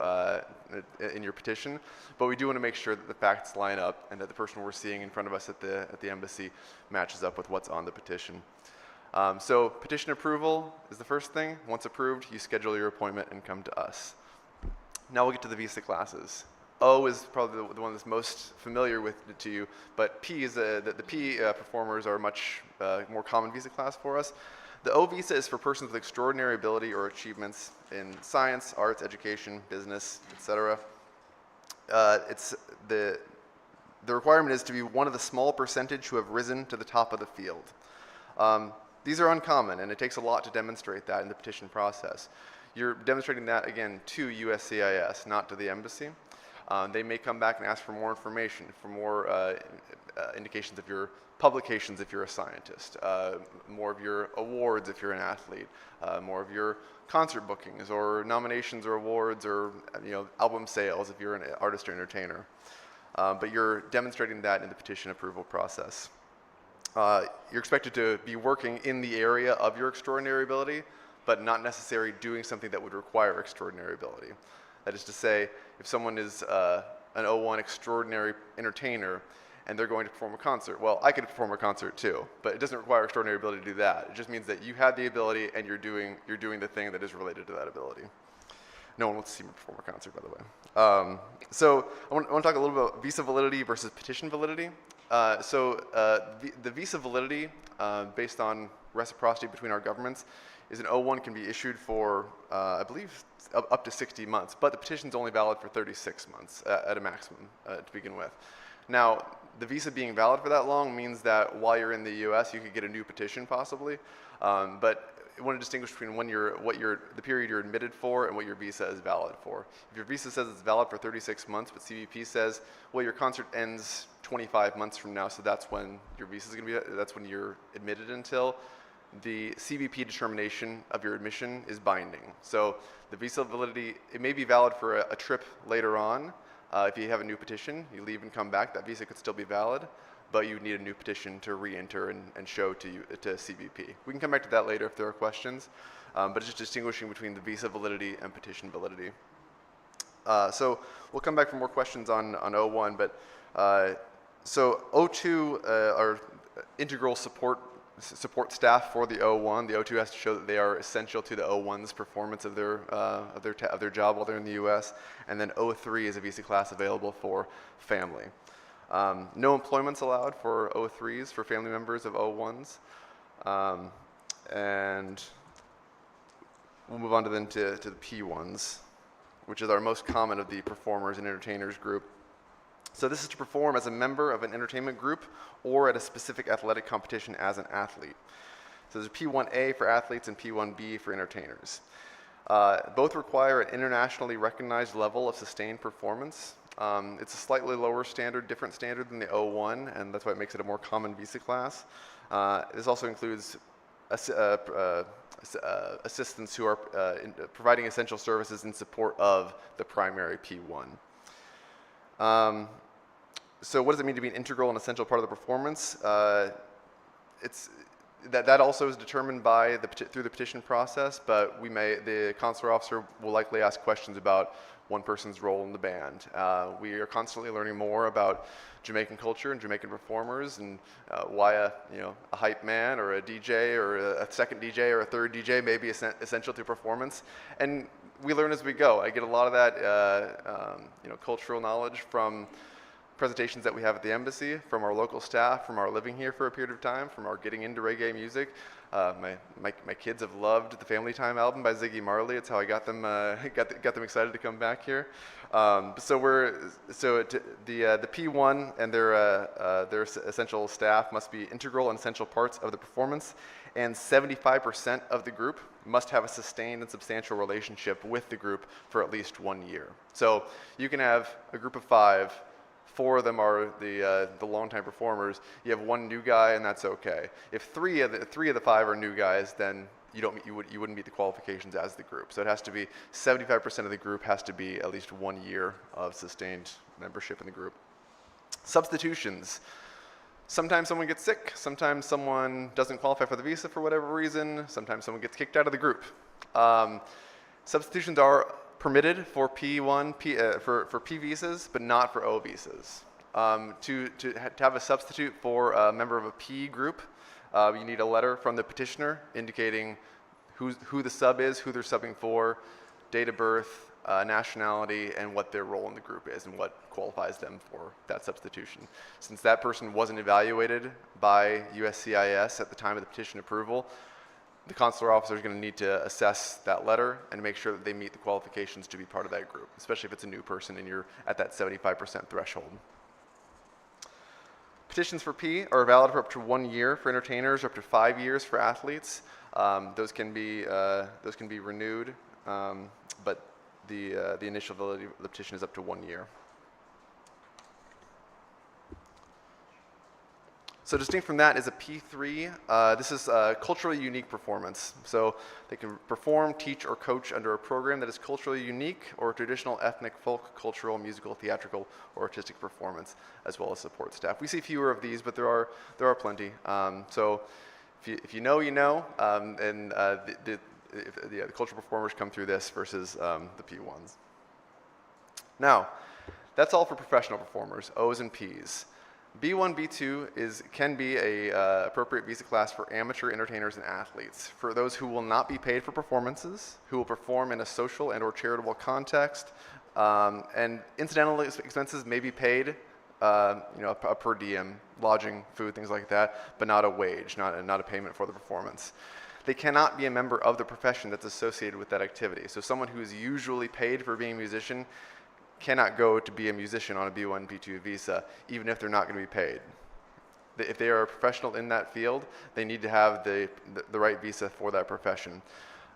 in your petition, but we do want to make sure that the facts line up and that the person we're seeing in front of us at the embassy matches up with what's on the petition. So petition approval is the first thing. Once approved, you schedule your appointment and come to us. Now we'll get to the visa classes. O is probably the one that's most familiar to you, but P is the P performers are much more common visa class for us. The O visa is for persons with extraordinary ability or achievements in science, arts, education, business, etc. The requirement is to be one of the small percentage who have risen to the top of the field. These are uncommon, and it takes a lot to demonstrate that in the petition process. You're demonstrating that, again, to USCIS, not to the embassy. They may come back and ask for more information, for more indications of your publications if you're a scientist, more of your awards if you're an athlete, more of your concert bookings or nominations or awards or album sales if you're an artist or entertainer. But you're demonstrating that in the petition approval process. You're expected to be working in the area of your extraordinary ability, but not necessarily doing something that would require extraordinary ability. That is to say, if someone is an O1 extraordinary entertainer and they're going to perform a concert, well, I could perform a concert too, but it doesn't require extraordinary ability to do that. It just means that you have the ability and you're doing the thing that is related to that ability. No one wants to see me perform a concert, by the way. So I want to talk a little bit about visa validity versus petition validity. The visa validity, based on reciprocity between our governments, is an O1 can be issued for, I believe, up to 60 months, but the petition's only valid for 36 months at a maximum to begin with. Now, the visa being valid for that long means that while you're in the US, you could get a new petition possibly, but I want to distinguish between the period you're admitted for and what your visa is valid for. If your visa says it's valid for 36 months, but CBP says, well, your concert ends 25 months from now, so that's when your visa is going to be, that's when you're admitted until, the CBP determination of your admission is binding. So the visa validity, it may be valid for a trip later on. If you have a new petition, you leave and come back, that visa could still be valid, but you would need a new petition to re-enter and show to CBP. We can come back to that later if there are questions, but it's just distinguishing between the visa validity and petition validity. So we'll come back for more questions on O1, but so O2 are integral support staff for the O1. The O2 has to show that they are essential to the O1's performance of their job while they're in the U.S. And then O3 is a visa class available for family. No employment's allowed for O3s, for family members of O1s. And we'll move on to the P1s, which is our most common of the performers and entertainers group. So this is to perform as a member of an entertainment group or at a specific athletic competition as an athlete. So there's P1A for athletes and P1B for entertainers. Both require an internationally recognized level of sustained performance. It's a slightly lower standard, different standard than the O1, and that's why it makes it a more common visa class. This also includes assistants who are providing essential services in support of the primary P1. So what does it mean to be an integral and essential part of the performance? That also is determined by through the petition process, but the consular officer will likely ask questions about one person's role in the band. We are constantly learning more about Jamaican culture and Jamaican performers, and why a hype man or a DJ or a second DJ or a third DJ may be essential to performance. And we learn as we go. I get a lot of that cultural knowledge from presentations that we have at the embassy, from our local staff, from our living here for a period of time, from our getting into reggae music. My kids have loved the Family Time album by Ziggy Marley. It's how I got them excited to come back here. The P1 and their essential staff must be integral and essential parts of the performance, and 75% of the group must have a sustained and substantial relationship with the group for at least 1 year. So you can have a group of 5. 4 of them are the longtime performers. You have 1 new guy, and that's okay. If 3 of the 5 are new guys, then you wouldn't meet the qualifications as the group. So it has to be 75% of the group has to be at least 1 year of sustained membership in the group. Substitutions. Sometimes someone gets sick. Sometimes someone doesn't qualify for the visa for whatever reason. Sometimes someone gets kicked out of the group. Substitutions are permitted for P1, for P visas, but not for O visas. To have a substitute for a member of a P group, you need a letter from the petitioner indicating who the sub is, who they're subbing for, date of birth, nationality, and what their role in the group is and what qualifies them for that substitution. Since that person wasn't evaluated by USCIS at the time of the petition approval, the consular officer is going to need to assess that letter and make sure that they meet the qualifications to be part of that group, especially if it's a new person and you're at that 75% threshold. Petitions for P are valid for up to 1 year for entertainers, or up to 5 years for athletes. Those can be renewed, but the initial validity of the petition is up to 1 year. So distinct from that is a P3. This is a culturally unique performance. So they can perform, teach, or coach under a program that is culturally unique or traditional, ethnic, folk, cultural, musical, theatrical, or artistic performance, as well as support staff. We see fewer of these, but there are plenty. So if you know, you know, and the cultural performers come through this versus the P1s. Now, that's all for professional performers, O's and P's. B1, B2 can be a appropriate visa class for amateur entertainers and athletes, for those who will not be paid for performances, who will perform in a social and or charitable context, and incidental expenses may be paid, a per diem, lodging, food, things like that, but not a wage, not a payment for the performance. They cannot be a member of the profession that's associated with that activity. So someone who is usually paid for being a musician cannot go to be a musician on a B1, B2 visa, even if they're not going to be paid. If they are a professional in that field, they need to have the right visa for that profession.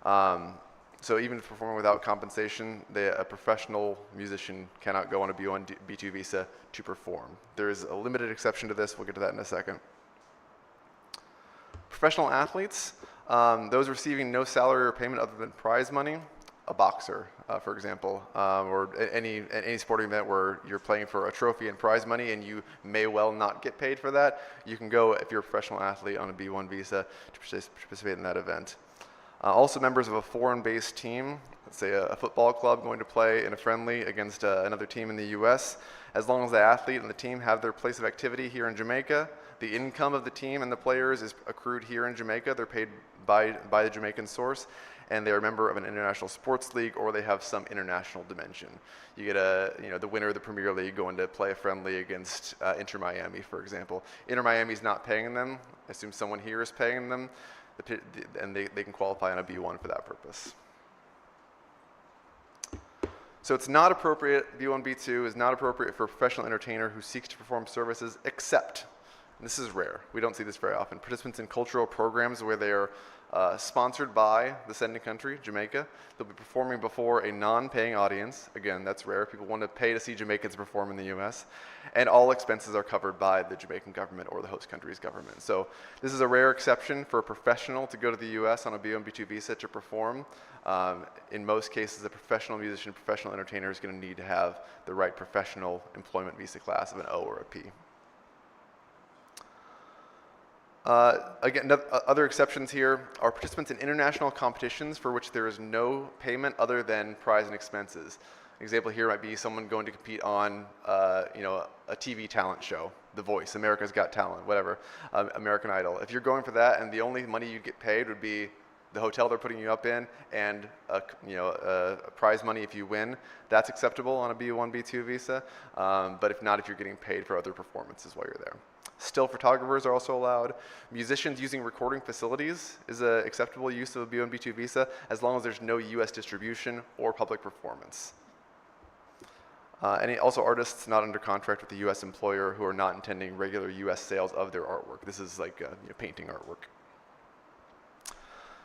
So even if performing without compensation, a professional musician cannot go on a B1, B2 visa to perform. There is a limited exception to this. We'll get to that in a second. Professional athletes, those receiving no salary or payment other than prize money, a boxer, for example, or any sporting event where you're playing for a trophy and prize money and you may well not get paid for that, you can go, if you're a professional athlete, on a B1 visa to participate in that event. Also members of a foreign-based team, let's say a football club going to play in a friendly against another team in the US, as long as the athlete and the team have their place of activity here in Jamaica, the income of the team and the players is accrued here in Jamaica, they're paid by the Jamaican source, and they're a member of an international sports league, or they have some international dimension. You get the winner of the Premier League going to play a friendly against Inter Miami, for example. Inter Miami's not paying them. I assume someone here is paying them, and they can qualify on a B1 for that purpose. So it's not appropriate, B1, B2 is not appropriate for a professional entertainer who seeks to perform services except This is rare. We don't see this very often. Participants in cultural programs where they are sponsored by the sending country, Jamaica. They'll be performing before a non-paying audience. Again, that's rare. People want to pay to see Jamaicans perform in the U.S. And all expenses are covered by the Jamaican government or the host country's government. So this is a rare exception for a professional to go to the U.S. on a B1B2 visa to perform. In most cases, a professional musician, professional entertainer is going to need to have the right professional employment visa class of an O or a P. Again, other exceptions here are participants in international competitions for which there is no payment other than prize and expenses. An example here might be someone going to compete on, a TV talent show, The Voice, America's Got Talent, whatever, American Idol. If you're going for that and the only money you get paid would be the hotel they're putting you up in and prize money if you win, that's acceptable on a B1, B2 visa. But if not, if you're getting paid for other performances while you're there. Still photographers are also allowed. Musicians using recording facilities is an acceptable use of a B1, B2 visa as long as there's no US distribution or public performance. And also artists not under contract with a US employer who are not intending regular US sales of their artwork. This is like painting artwork.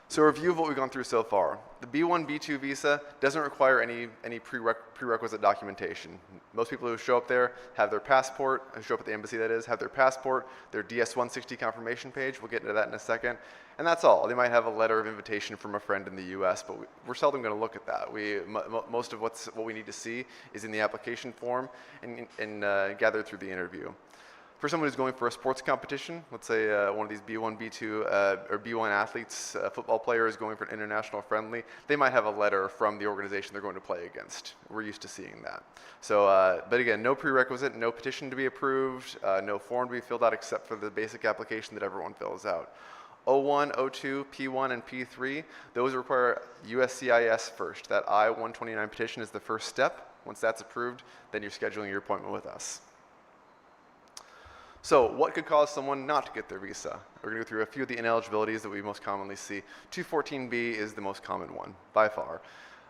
So a review of what we've gone through so far. The B1, B2 visa doesn't require any prerequisite documentation. Most people who show up there have their passport, who show up at the embassy that is, have their passport, their DS-160 confirmation page, we'll get into that in a second, and that's all. They might have a letter of invitation from a friend in the US, but we're seldom going to look at that. Most of what we need to see is in the application form and gathered through the interview. For someone who's going for a sports competition, let's say one of these B1, B2, or B1 athletes, football players going for an international friendly, they might have a letter from the organization they're going to play against. We're used to seeing that. So, but again, no prerequisite, no petition to be approved, no form to be filled out except for the basic application that everyone fills out. O1, O2, P1, and P3, those require USCIS first. That I-129 petition is the first step. Once that's approved, then you're scheduling your appointment with us. So what could cause someone not to get their visa? We're going to go through a few of the ineligibilities that we most commonly see. 214B is the most common one, by far.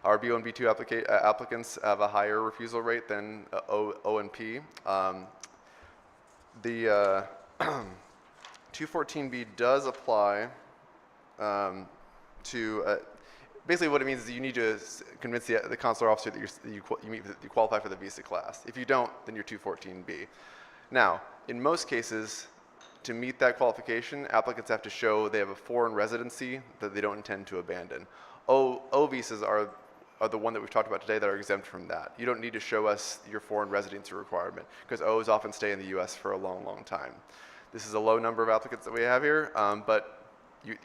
Our B1, B2 applicants have a higher refusal rate than O and P. The 214B does apply to, basically what it means is you need to convince the consular officer that you qualify for the visa class. If you don't, then you're 214B. Now, in most cases, to meet that qualification, applicants have to show they have a foreign residency that they don't intend to abandon. O visas are the one that we've talked about today that are exempt from that. You don't need to show us your foreign residency requirement because O's often stay in the US for a long, long time. This is a low number of applicants that we have here, but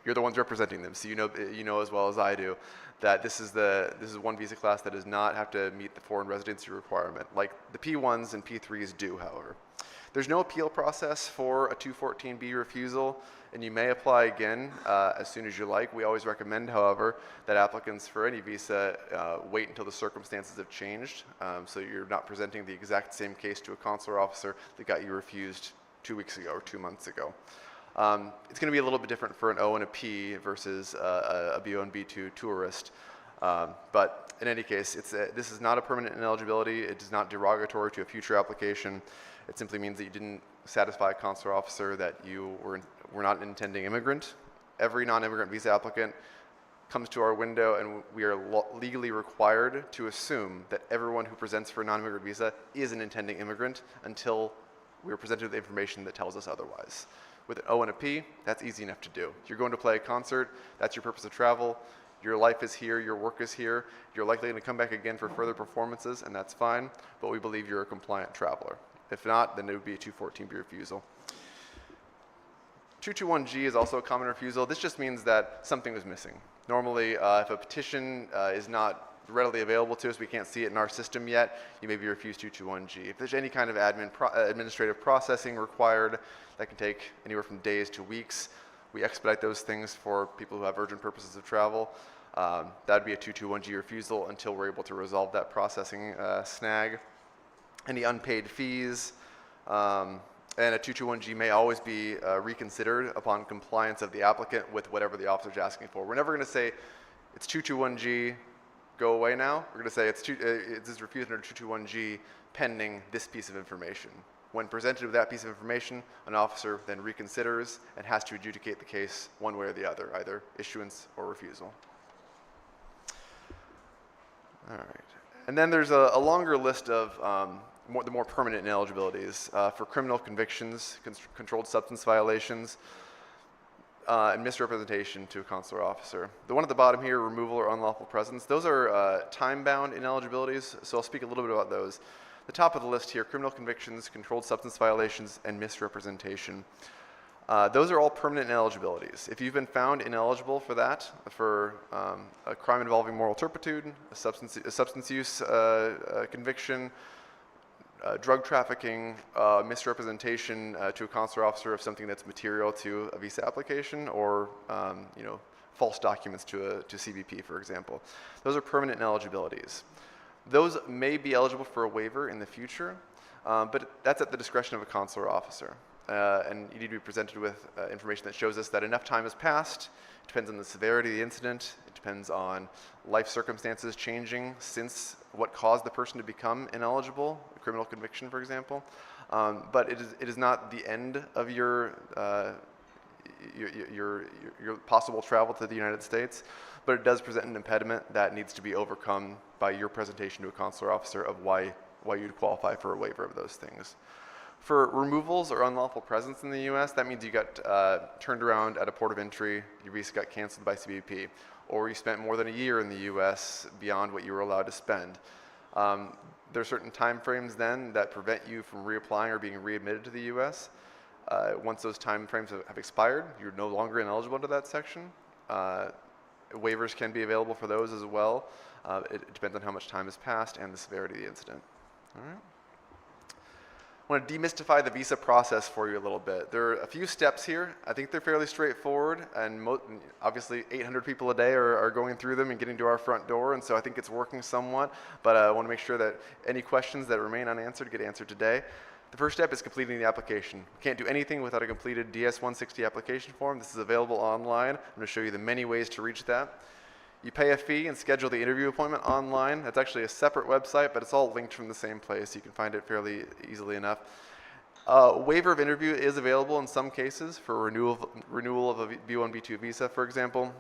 you're the ones representing them, so you know as well as I do that this is one visa class that does not have to meet the foreign residency requirement, like the P1s and P3s do, however. There's no appeal process for a 214B refusal, and you may apply again as soon as you like. We always recommend, however, that applicants for any visa wait until the circumstances have changed, so you're not presenting the exact same case to a consular officer that got you refused 2 weeks ago or 2 months ago. It's going to be a little bit different for an O and a P versus a B1, B2 tourist. But in any case, this is not a permanent ineligibility. It is not derogatory to a future application. It simply means that you didn't satisfy a consular officer that you were not an intending immigrant. Every non-immigrant visa applicant comes to our window, and we are legally required to assume that everyone who presents for a non-immigrant visa is an intending immigrant until we are presented with information that tells us otherwise. With an O and a P, that's easy enough to do. You're going to play a concert, that's your purpose of travel, your life is here, your work is here, you're likely going to come back again for further performances, and that's fine, but we believe you're a compliant traveler. If not, then it would be a 214B refusal. 221G is also a common refusal. This just means that something was missing. Normally, if a petition is not readily available to us, we can't see it in our system yet, you may be refused 221G. If there's any kind of administrative processing required, that can take anywhere from days to weeks. We expedite those things for people who have urgent purposes of travel. That would be a 221G refusal until we're able to resolve that processing snag. Any unpaid fees, and a 221G may always be reconsidered upon compliance of the applicant with whatever the officer is asking for. We're never going to say, it's 221G, go away now. We're going to say, it's refused under 221G pending this piece of information. When presented with that piece of information, an officer then reconsiders and has to adjudicate the case one way or the other, either issuance or refusal. All right. And then there's a longer list of the more permanent ineligibilities for criminal convictions, controlled substance violations, and misrepresentation to a consular officer. The one at the bottom here, removal or unlawful presence, those are time-bound ineligibilities, so I'll speak a little bit about those. The top of the list here, criminal convictions, controlled substance violations, and misrepresentation. Those are all permanent ineligibilities. If you've been found ineligible for that, for a crime involving moral turpitude, a substance use conviction, drug trafficking, misrepresentation to a consular officer of something that's material to a visa application, or false documents to CBP, for example. Those are permanent ineligibilities. Those may be eligible for a waiver in the future, but that's at the discretion of a consular officer. And you need to be presented with information that shows us that enough time has passed. It depends on the severity of the incident. It depends on life circumstances changing since what caused the person to become ineligible, a criminal conviction, for example. But it is not the end of your possible travel to the United States, but it does present an impediment that needs to be overcome by your presentation to a consular officer of why you'd qualify for a waiver of those things. For removals or unlawful presence in the U.S., that means you got turned around at a port of entry, your visa got canceled by CBP, or you spent more than a year in the U.S. beyond what you were allowed to spend. There are certain time frames then that prevent you from reapplying or being readmitted to the U.S. Once those time frames have expired, you're no longer ineligible to that section. Waivers can be available for those as well. It depends on how much time has passed and the severity of the incident. All right. I want to demystify the visa process for you a little bit. There are a few steps here. I think they're fairly straightforward, and obviously 800 people a day are going through them and getting to our front door, and so I think it's working somewhat, but I want to make sure that any questions that remain unanswered get answered today. The first step is completing the application. You can't do anything without a completed DS-160 application form. This is available online. I'm going to show you the many ways to reach that. You pay a fee and schedule the interview appointment online. That's actually a separate website, but it's all linked from the same place. You can find it fairly easily enough. Waiver of interview is available in some cases for renewal of a B1, B2 visa, for example.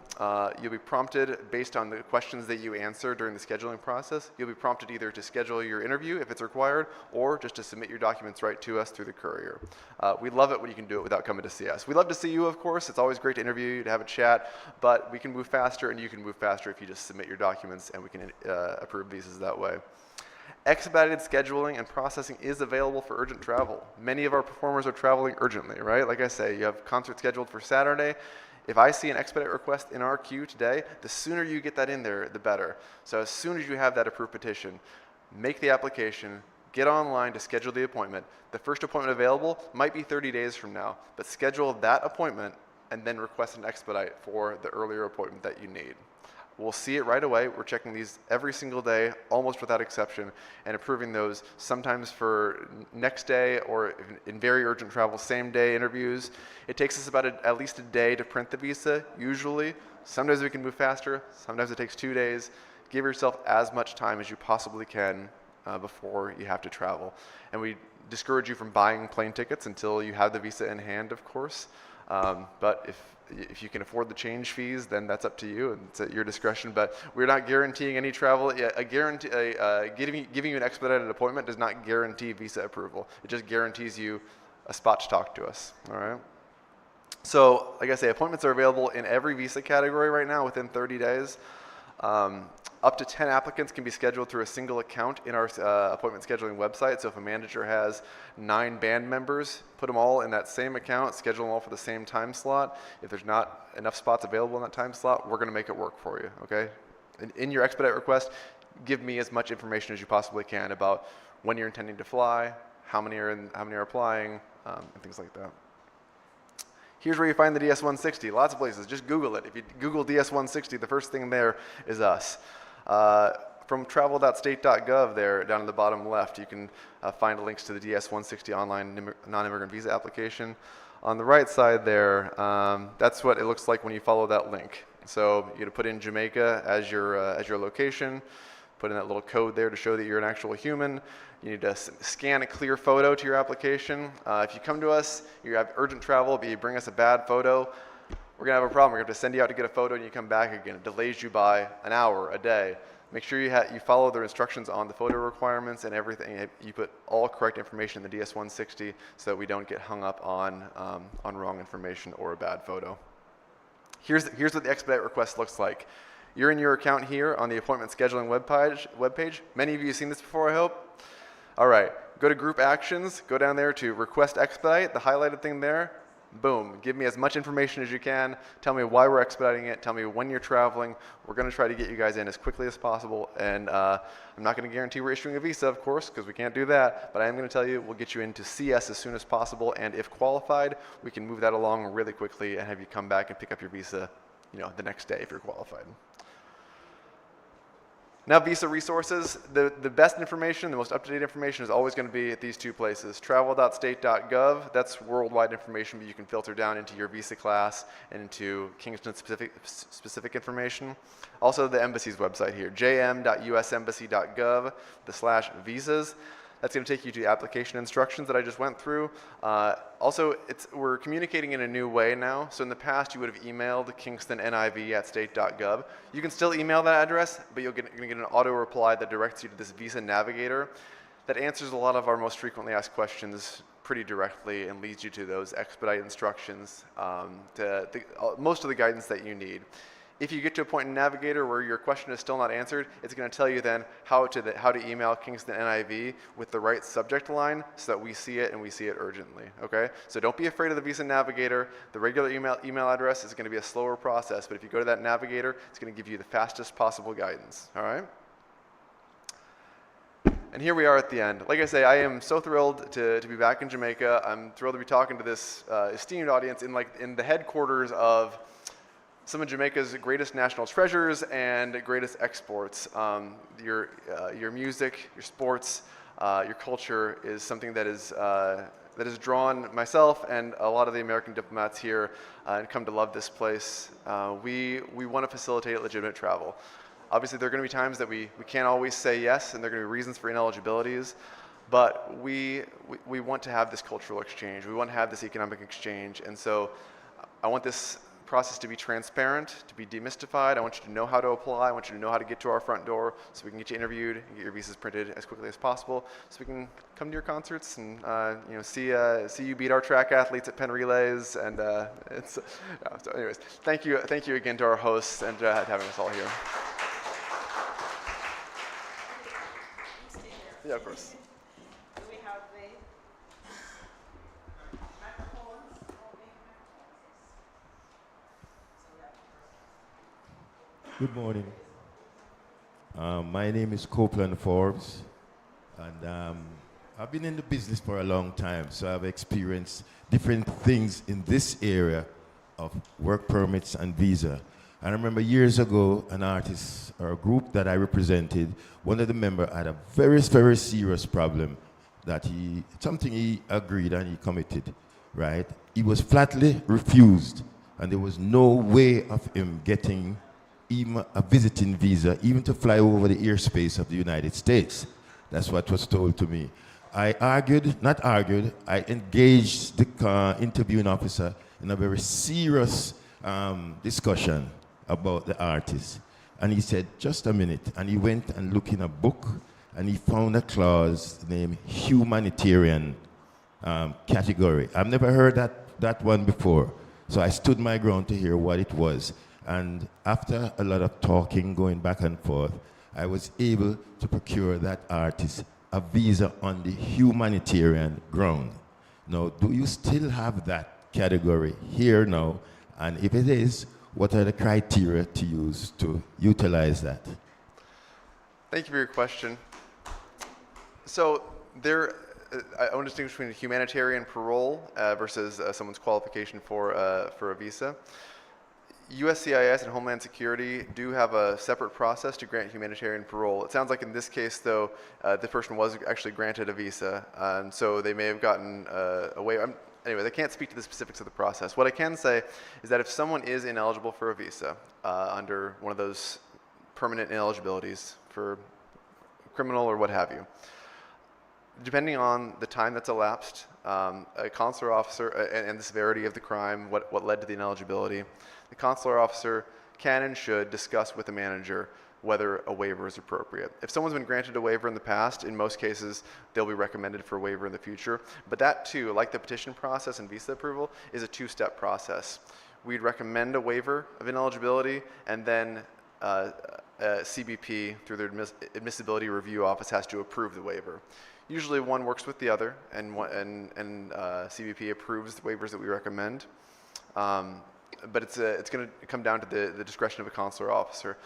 You'll be prompted based on the questions that you answer during the scheduling process. You'll be prompted either to schedule your interview if it's required, or just to submit your documents right to us through the courier. We love it when you can do it without coming to see us. We love to see you, of course. It's always great to interview you, to have a chat, but we can move faster, and you can move faster if you just submit your documents, and we can approve visas that way. Expedited scheduling and processing is available for urgent travel. Many of our performers are traveling urgently, right? Like I say, you have concert scheduled for Saturday. If I see an expedite request in our queue today, the sooner you get that in there, the better. So as soon as you have that approved petition, make the application, get online to schedule the appointment. The first appointment available might be 30 days from now, but schedule that appointment and then request an expedite for the earlier appointment that you need. We'll see it right away. We're checking these every single day, almost without exception, and approving those sometimes for next day, or in very urgent travel, same day interviews. It takes us about at least a day to print the visa, usually. Sometimes we can move faster. Sometimes it takes 2 days. Give yourself as much time as you possibly can before you have to travel. And we discourage you from buying plane tickets until you have the visa in hand, of course. But if you can afford the change fees, then that's up to you, and it's at your discretion. But we're not guaranteeing any travel. Giving you an expedited appointment does not guarantee visa approval. It just guarantees you a spot to talk to us. All right. So, like I say, appointments are available in every visa category right now within 30 days. Up to 10 applicants can be scheduled through a single account in our appointment scheduling website. So if a manager has 9 band members, put them all in that same account, schedule them all for the same time slot. If there's not enough spots available in that time slot, we're going to make it work for you, okay? In your expedite request, give me as much information as you possibly can about when you're intending to fly, how many are applying, and things like that. Here's where you find the DS-160. Lots of places. Just Google it. If you Google DS-160, the first thing there is us. From travel.state.gov there, down in the bottom left, you can find links to the DS-160 online non-immigrant visa application. On the right side there, that's what it looks like when you follow that link. So you're going to put in Jamaica as your location, put in that little code there to show that you're an actual human. You need to scan a clear photo to your application. If you come to us, you have urgent travel, but you bring us a bad photo, we're gonna have a problem. We're gonna have to send you out to get a photo and you come back again. It delays you by an hour, a day. Make sure you follow the instructions on the photo requirements and everything. You put all correct information in the DS-160 so that we don't get hung up on wrong information or a bad photo. Here's what the expedite request looks like. You're in your account here on the appointment scheduling webpage. Many of you have seen this before, I hope. All right, go to group actions, go down there to request expedite, the highlighted thing there. Boom, give me as much information as you can. Tell me why we're expediting it. Tell me when you're traveling. We're gonna try to get you guys in as quickly as possible. And I'm not gonna guarantee we're issuing a visa, of course, because we can't do that. But I am gonna tell you, we'll get you into CS as soon as possible. And if qualified, we can move that along really quickly and have you come back and pick up your visa, the next day if you're qualified. Now, visa resources, the best information, the most up-to-date information is always going to be at these two places. Travel.state.gov, that's worldwide information, but you can filter down into your visa class and into Kingston-specific information. Also, the embassy's website here, jm.usembassy.gov/visas. That's going to take you to the application instructions that I just went through. Also, we're communicating in a new way now. So in the past, you would have emailed kingstonniv@state.gov. You can still email that address, but you're going to get an auto reply that directs you to this visa navigator that answers a lot of our most frequently asked questions pretty directly and leads you to those expedite instructions, most of the guidance that you need. If you get to a point in Navigator where your question is still not answered, it's going to tell you then how to email Kingston NIV with the right subject line so that we see it and we see it urgently, okay? So don't be afraid of the Visa Navigator. The regular email address is going to be a slower process, but if you go to that Navigator, it's going to give you the fastest possible guidance, all right? And here we are at the end. Like I say, I am so thrilled to be back in Jamaica. I'm thrilled to be talking to this esteemed audience in the headquarters of some of Jamaica's greatest national treasures and greatest exports. Your music, your sports, your culture is something that has drawn myself and a lot of the American diplomats here and come to love this place. We want to facilitate legitimate travel. Obviously, there are going to be times that we can't always say yes, and there are going to be reasons for ineligibilities. But we want to have this cultural exchange. We want to have this economic exchange. And so I want this process to be transparent, to be demystified. I want you to know how to apply. I want you to know how to get to our front door so we can get you interviewed and get your visas printed as quickly as possible so we can come to your concerts and see you beat our track athletes at Penn Relays. And so anyways, thank you again to our hosts and having us all here. Yeah, of course. Do we have the microphones? Good morning. My name is Copeland Forbes, and I've been in the business for a long time, so I've experienced different things in this area of work permits and visa. I remember years ago, an artist or a group that I represented, one of the members had a very, very serious problem that something he agreed and he committed, right? He was flatly refused, and there was no way of him getting even a visiting visa, even to fly over the airspace of the United States. That's what was told to me. I engaged the interviewing officer in a very serious discussion about the artist. And he said, just a minute. And he went and looked in a book, and he found a clause named humanitarian category. I've never heard that one before. So I stood my ground to hear what it was. And after a lot of talking, going back and forth, I was able to procure that artist a visa on the humanitarian ground. Now, do you still have that category here now? And if it is, what are the criteria to use to utilize that? Thank you for your question. So I want to distinguish between humanitarian parole versus someone's qualification for a visa. USCIS and Homeland Security do have a separate process to grant humanitarian parole. It sounds like in this case, though, the person was actually granted a visa, so they may have gotten a waiver. Anyway, they can't speak to the specifics of the process. What I can say is that if someone is ineligible for a visa under one of those permanent ineligibilities for criminal or what have you. Depending on the time that's elapsed, a consular officer, and the severity of the crime, what led to the ineligibility, the consular officer can and should discuss with the manager whether a waiver is appropriate. If someone's been granted a waiver in the past, in most cases, they'll be recommended for a waiver in the future. But that too, like the petition process and visa approval, is a two-step process. We'd recommend a waiver of ineligibility, and then CBP, through their admissibility review office, has to approve the waiver. Usually one works with the other, and CBP approves the waivers that we recommend. But it's going to come down to the discretion of a consular officer.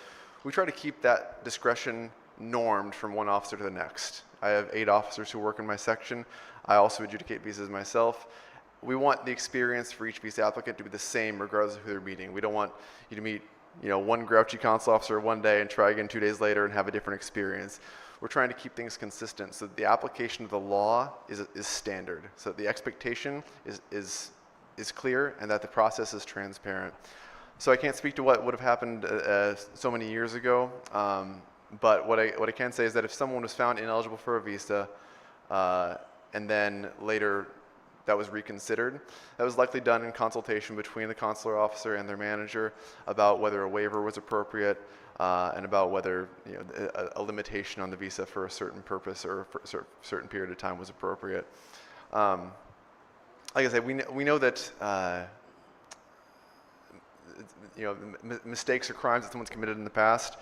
We try to keep that discretion normed from one officer to the next. I have 8 officers who work in my section. I also adjudicate visas myself. We want the experience for each visa applicant to be the same regardless of who they're meeting. We don't want you to meet one grouchy consular officer one day and try again 2 days later and have a different experience. We're trying to keep things consistent so that the application of the law is standard, so that the expectation is clear and that the process is transparent. So I can't speak to what would have happened so many years ago, but what I can say is that if someone was found ineligible for a visa and then later that was reconsidered, that was likely done in consultation between the consular officer and their manager about whether a waiver was appropriate and about whether a limitation on the visa for a certain purpose or for a certain period of time was appropriate. Like I said, we know that mistakes or crimes that someone's committed in the past,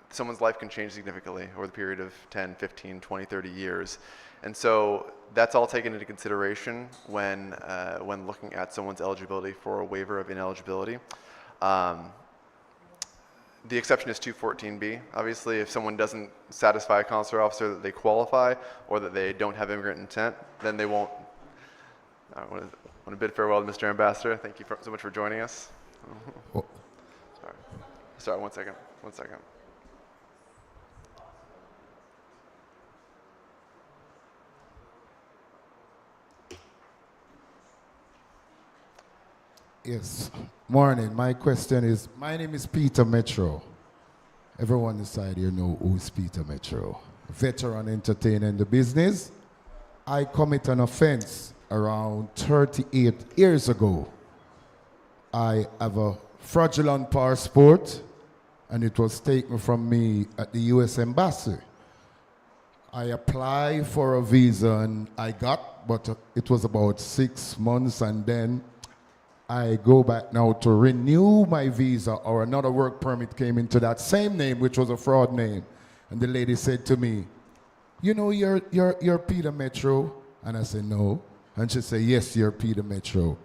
someone's life can change significantly over the period of 10, 15, 20, 30 years. And so that's all taken into consideration when looking at someone's eligibility for a waiver of ineligibility. The exception is 214B. Obviously, if someone doesn't satisfy a consular officer that they qualify or that they don't have immigrant intent, then they won't. I want to bid farewell to Mr. Ambassador. Thank you so much for joining us. Sorry, one second. Yes, morning. My question is, my name is Peter Metro. Everyone inside here know who is Peter Metro. Veteran entertainer in the business. I commit an offense around 38 years ago. I have a fraudulent passport and it was taken from me at the US Embassy. I applied for a visa and I got, but it was about 6 months, and then I go back now to renew my visa, or another work permit came into that same name, which was a fraud name. And the lady said to me, you're Peter Metro? And I said, no. And she said, yes, you're Peter Metro.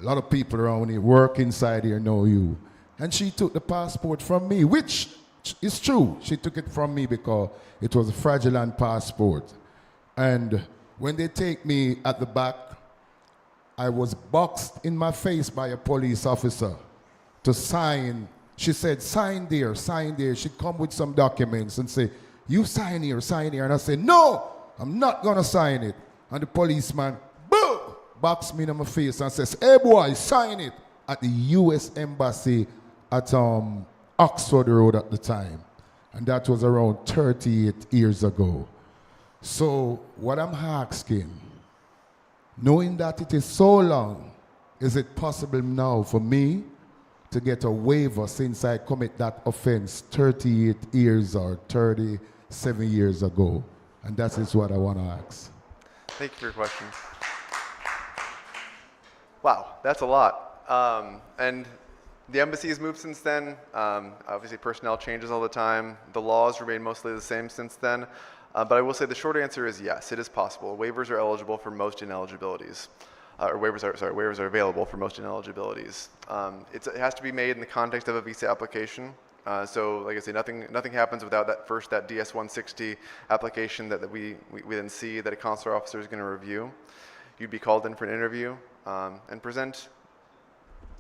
A lot of people around here work inside here know you. And she took the passport from me, which is true. She took it from me because it was a fraudulent passport. And when they take me at the back, I was boxed in my face by a police officer to sign. She said, sign there, sign there. She'd come with some documents and say, you sign here, sign here. And I said, no, I'm not going to sign it. And the policeman, boom, boxed me in my face and says, hey boy, sign it, at the US Embassy at Oxford Road at the time. And that was around 38 years ago. So what I'm asking, knowing that it is so long, is it possible now for me to get a waiver since I commit that offense 38 years or 37 years ago? And that is what I want to ask. Thank you for your question. Wow, that's a lot. And the embassy has moved since then. Obviously, personnel changes all the time. The laws remain mostly the same since then. But I will say the short answer is yes, it is possible. Waivers are eligible for most ineligibilities. Waivers are available for most ineligibilities. It has to be made in the context of a visa application. So, like I say, nothing happens without that DS-160 application that we then see that a consular officer is going to review. You'd be called in for an interview and present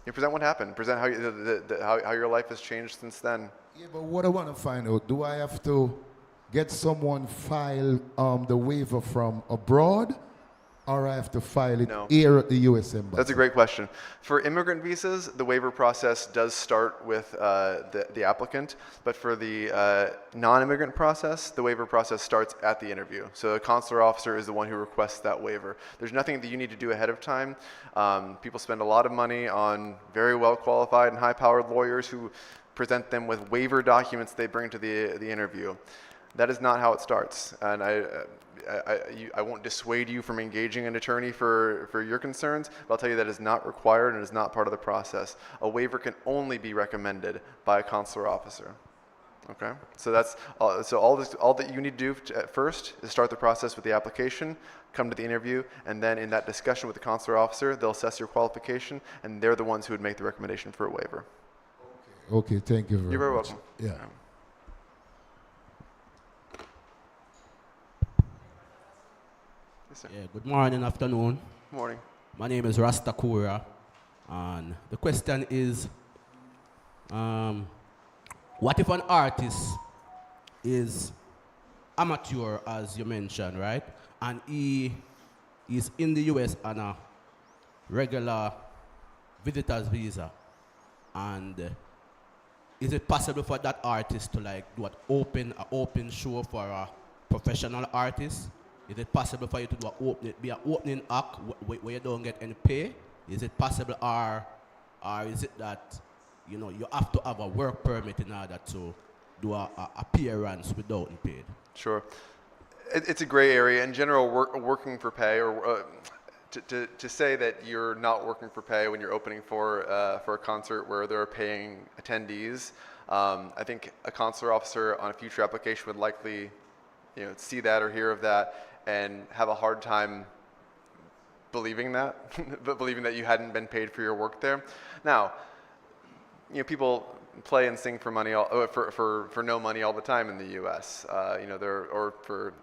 what happened. Present how your life has changed since then. Yeah, but what I want to find out, do I have to get someone file the waiver from abroad, Or I have to file it No. here at the U.S. Embassy? That's a great question. For immigrant visas, the waiver process does start with the applicant, but for the non-immigrant process, the waiver process starts at the interview. So the consular officer is the one who requests that waiver. There's nothing that you need to do ahead of time. People spend a lot of money on very well-qualified and high-powered lawyers who present them with waiver documents they bring to the interview. That is not how it starts, and I won't dissuade you from engaging an attorney for your concerns, but I'll tell you that is not required and is not part of the process. A waiver can only be recommended by a consular officer. Okay, so that's all that you need to do at first is start the process with the application, come to the interview, and then in that discussion with the consular officer, they'll assess your qualification, and they're the ones who would make the recommendation for a waiver. Okay, thank you very much. You're very welcome. Yeah. Yes, sir. Yeah, good morning, afternoon. Morning. My name is Rasta Kura, and the question is, what if an artist is amateur, as you mentioned, right? And he is in the US on a regular visitor's visa, and is it possible for that artist to like do an open show for a professional artist? Is it possible for you to do be an opening act where you don't get any pay? Is it possible, or is it that you have to have a work permit in order to do a appearance without being paid? Sure. It's a gray area. In general, working for pay, or to say that you're not working for pay when you're opening for a concert where they're paying attendees, I think a consular officer on a future application would likely see that or hear of that and have a hard time believing that, but believing that you hadn't been paid for your work there. Now, people play and sing for money, for no money all the time in the U.S. Or for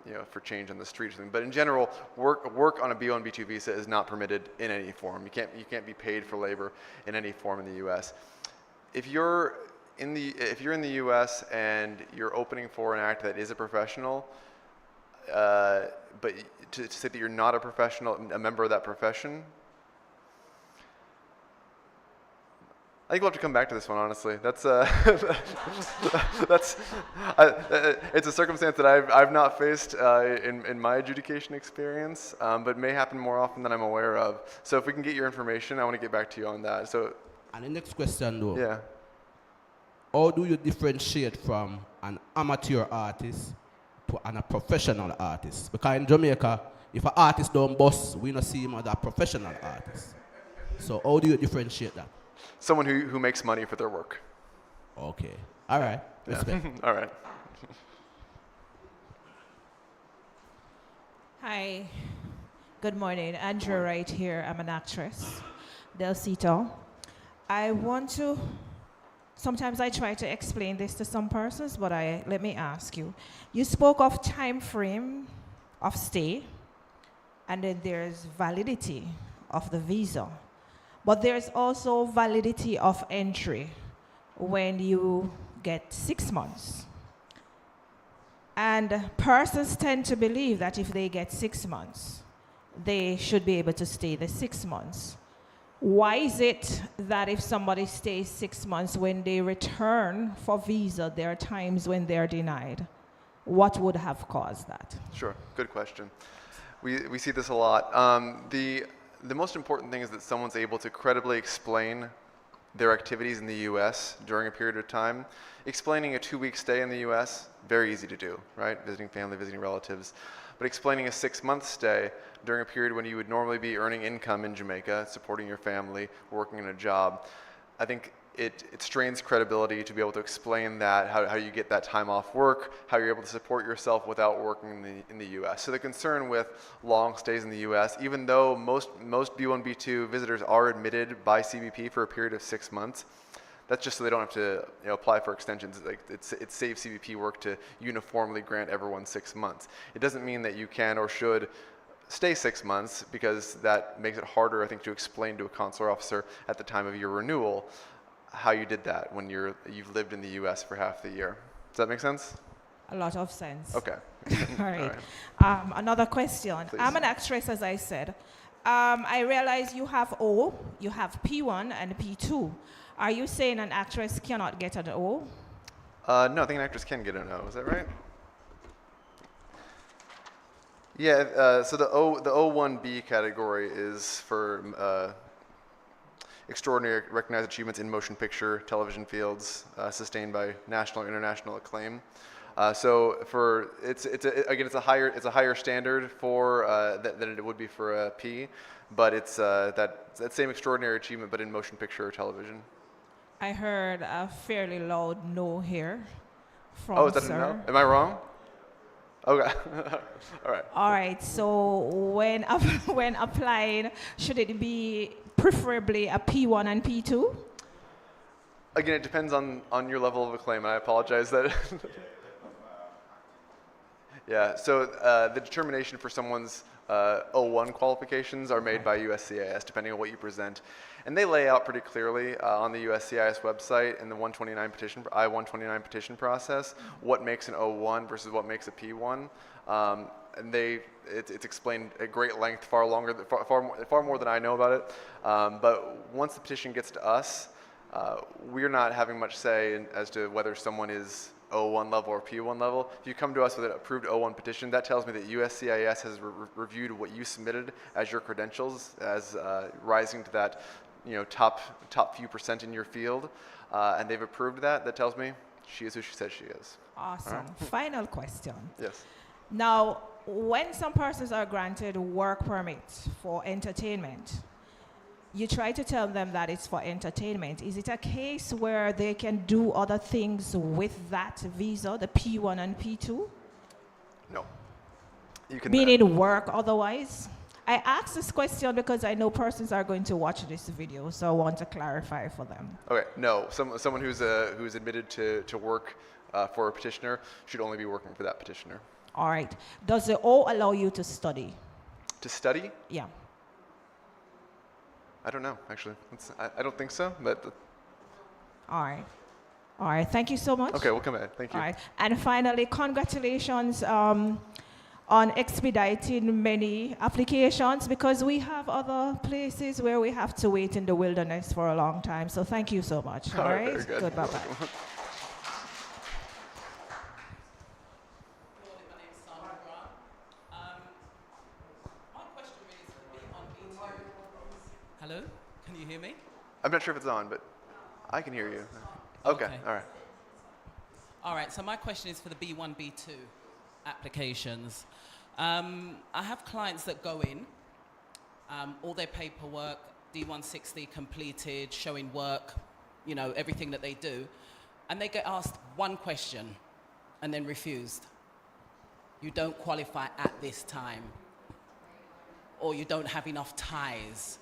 change on the street or something. But in general, work on a B1, B2 visa is not permitted in any form. You can't be paid for labor in any form in the U.S. If you're in the U.S. and you're opening for an act that is a professional, but to say that you're not a professional, a member of that profession, I think we'll have to come back to this one, honestly. That's it's a circumstance that I've not faced in my adjudication experience, but may happen more often than I'm aware of. So if we can get your information, I want to get back to you on that. So. And the next question, though. Yeah. How do you differentiate from an amateur artist to a professional artist? Because in Jamaica, if an artist don't bust, we don't see him as a professional artist. So how do you differentiate that? Someone who makes money for their work. Okay. All right. Respect. All right. Hi. Good morning. Andrew right here. I'm an actress. Del Cito. Sometimes I try to explain this to some persons, but let me ask you. You spoke of time frame of stay, and then there's validity of the visa. But there's also validity of entry when you get 6 months. And persons tend to believe that if they get 6 months, they should be able to stay the 6 months. Why is it that if somebody stays 6 months, when they return for visa, there are times when they're denied? What would have caused that? Sure, good question. We see this a lot. The most important thing is that someone's able to credibly explain their activities in the U.S. during a period of time. Explaining a 2-week stay in the U.S., very easy to do, right? Visiting family, visiting relatives. But explaining a 6-month stay during a period when you would normally be earning income in Jamaica, supporting your family, working in a job, I think it strains credibility to be able to explain that, how you get that time off work, how you're able to support yourself without working in the U.S. So the concern with long stays in the U.S., even though most B1, B2 visitors are admitted by CBP for a period of 6 months, that's just so they don't have to apply for extensions. It saves CBP work to uniformly grant everyone 6 months. It doesn't mean that you can or should stay 6 months, because that makes it harder, I think, to explain to a consular officer at the time of your renewal how you did that when you've lived in the U.S. for half the year. Does that make sense? a lot of sense. Okay. All right. All right. Another question. Please. I'm an actress, as I said. I realize you have O, you have P1 and P2. Are you saying an actress cannot get an O? No, I think an actress can get an O. Is that right? Yeah. So the O1B category is for extraordinary recognized achievements in motion picture, television fields, sustained by national or international acclaim. So for it's a higher standard for than it would be for a P, but it's that same extraordinary achievement, but in motion picture or television. I heard a fairly loud no here from Oh, is that a sir. no? Am I wrong? Okay. All right. All right. So when when applying, should it be preferably a P1 and P2? Again, it depends on your level of acclaim, and I apologize that. Yeah. So the determination for someone's O1 qualifications are made by USCIS, depending on what you present. And they lay out pretty clearly on the USCIS website in the I-129 petition process what makes an O1 versus what makes a P1. And it's explained at great length, far more than I know about it. But once the petition gets to us, we're not having much say as to whether someone is O1 level or P1 level. If you come to us with an approved O1 petition, that tells me that USCIS has reviewed what you submitted as your credentials as rising to that top few percent in your field, and they've approved that. That tells me she is who she says she is. Awesome. All right. Final question. Yes. Now, when some persons are granted work permits for entertainment, you try to tell them that it's for entertainment. Is it a case where they can do other things with that visa, the P1 and P2? No. You can. Meaning work otherwise? I ask this question because I know persons are going to watch this video, so I want to clarify for them. Okay. No. Someone who's admitted to work for a petitioner should only be working for that petitioner. All right. Does the O allow you to study? To study? Yeah. I don't know, actually. I don't think so, but. All right. All right. Thank you so much. Okay, we'll come back. Thank you. All right. And finally, congratulations on expediting many applications, because we have other places where we have to wait in the wilderness for a long time. So thank you so much. All right. Very good. Bye-bye. Hello, can you hear me? I'm not sure if it's on, but I can hear you. Okay. All right. All right, so my question is for the B1, B2 applications. I have clients that go in, all their paperwork, D160 completed, showing work, everything that they do, and they get asked one question and then refused. You don't qualify at this time, or you don't have enough ties.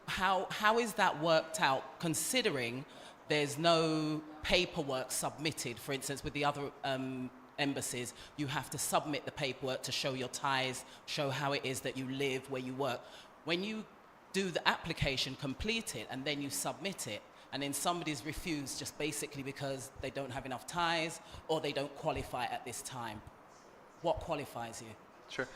How is that worked out, considering there's no paperwork submitted? For instance, with the other embassies, you have to submit the paperwork to show your ties, show how it is that you live, where you work. When you do the application, complete it, and then you submit it, and then somebody's refused just basically because they don't have enough ties or they don't qualify at this time, what qualifies you? Sure.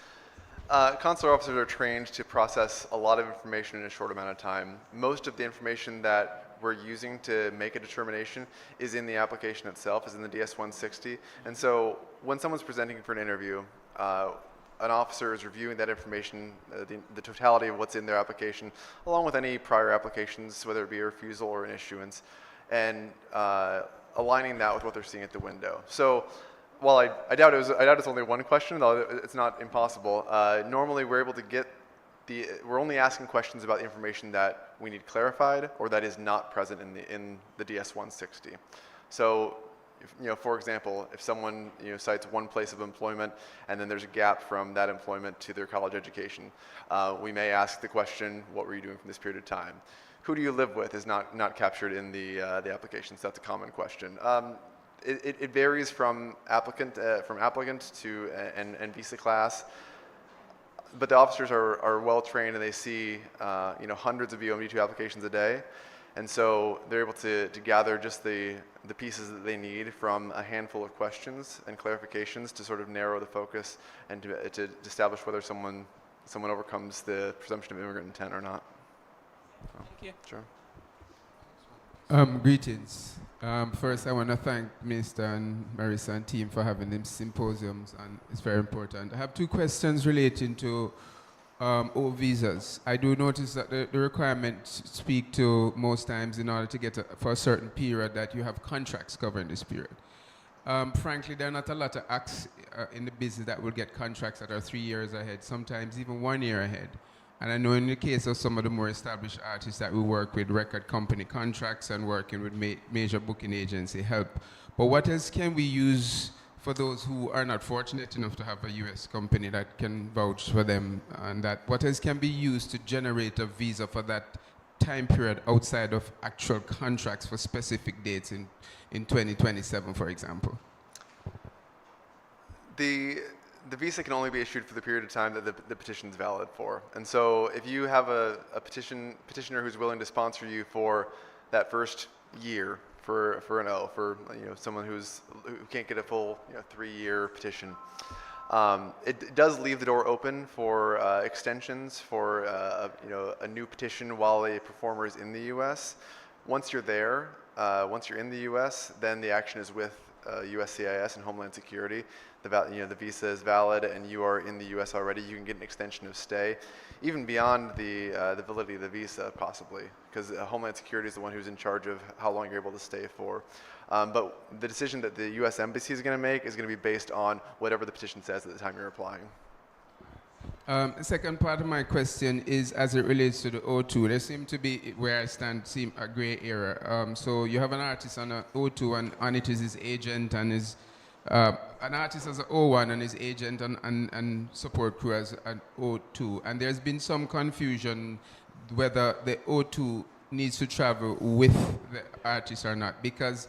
Consular officers are trained to process a lot of information in a short amount of time. Most of the information that we're using to make a determination is in the application itself, is in the DS-160. And so when someone's presenting for an interview, an officer is reviewing that information, the totality of what's in their application, along with any prior applications, whether it be a refusal or an issuance, and aligning that with what they're seeing at the window. So while I doubt it's only one question, though it's not impossible. Normally, we're able to get we're only asking questions about the information that we need clarified or that is not present in the DS-160. So, for example, if someone cites one place of employment and then there's a gap from that employment to their college education, we may ask the question, "What were you doing from this period of time?" "Who do you live with?" is not captured in the application, so that's a common question. It varies from applicant to and visa class, but the officers are well trained and they see hundreds of UMD2 applications a day, And so they're able to gather just the pieces that they need from a handful of questions and clarifications to sort of narrow the focus and to establish whether someone overcomes the presumption of immigrant intent or not. So, Thank you. Sure. Greetings. First, I want to thank Minister and Marissa and team for having these symposiums, and it's very important. I have two questions relating to O visas. I do notice that the requirements speak to most times in order to get for a certain period that you have contracts covering this period. Frankly, there are not a lot of acts in the business that will get contracts that are 3 years ahead, sometimes even 1 year ahead. And I know in the case of some of the more established artists that we work with record company contracts and working with major booking agency help. But what else can we use for those who are not fortunate enough to have a US company that can vouch for them, and that what else can be used to generate a visa for that time period outside of actual contracts for specific dates in 2027, for example? The visa can only be issued for the period of time that the petition is valid for. And so if you have a petitioner who's willing to sponsor you for that first year, for an O, for someone who can't get a full 3-year petition, it does leave the door open for extensions for a new petition while a performer is in the U.S. Once you're there, once you're in the U.S., then the action is with USCIS and Homeland Security. The visa is valid and you are in the U.S. already. You can get an extension of stay, even beyond the validity of the visa, possibly, because Homeland Security is the one who's in charge of how long you're able to stay for. But the decision that the U.S. Embassy is going to make is going to be based on whatever the petition says at the time you're applying. The second part of my question is as it relates to the O2. There seem to be, where I stand, a gray area. So you have an artist on an O2 and on it is his agent and his an artist as an O1 and his agent and support crew as an O2. And there's been some confusion whether the O2 needs to travel with the artist or not, because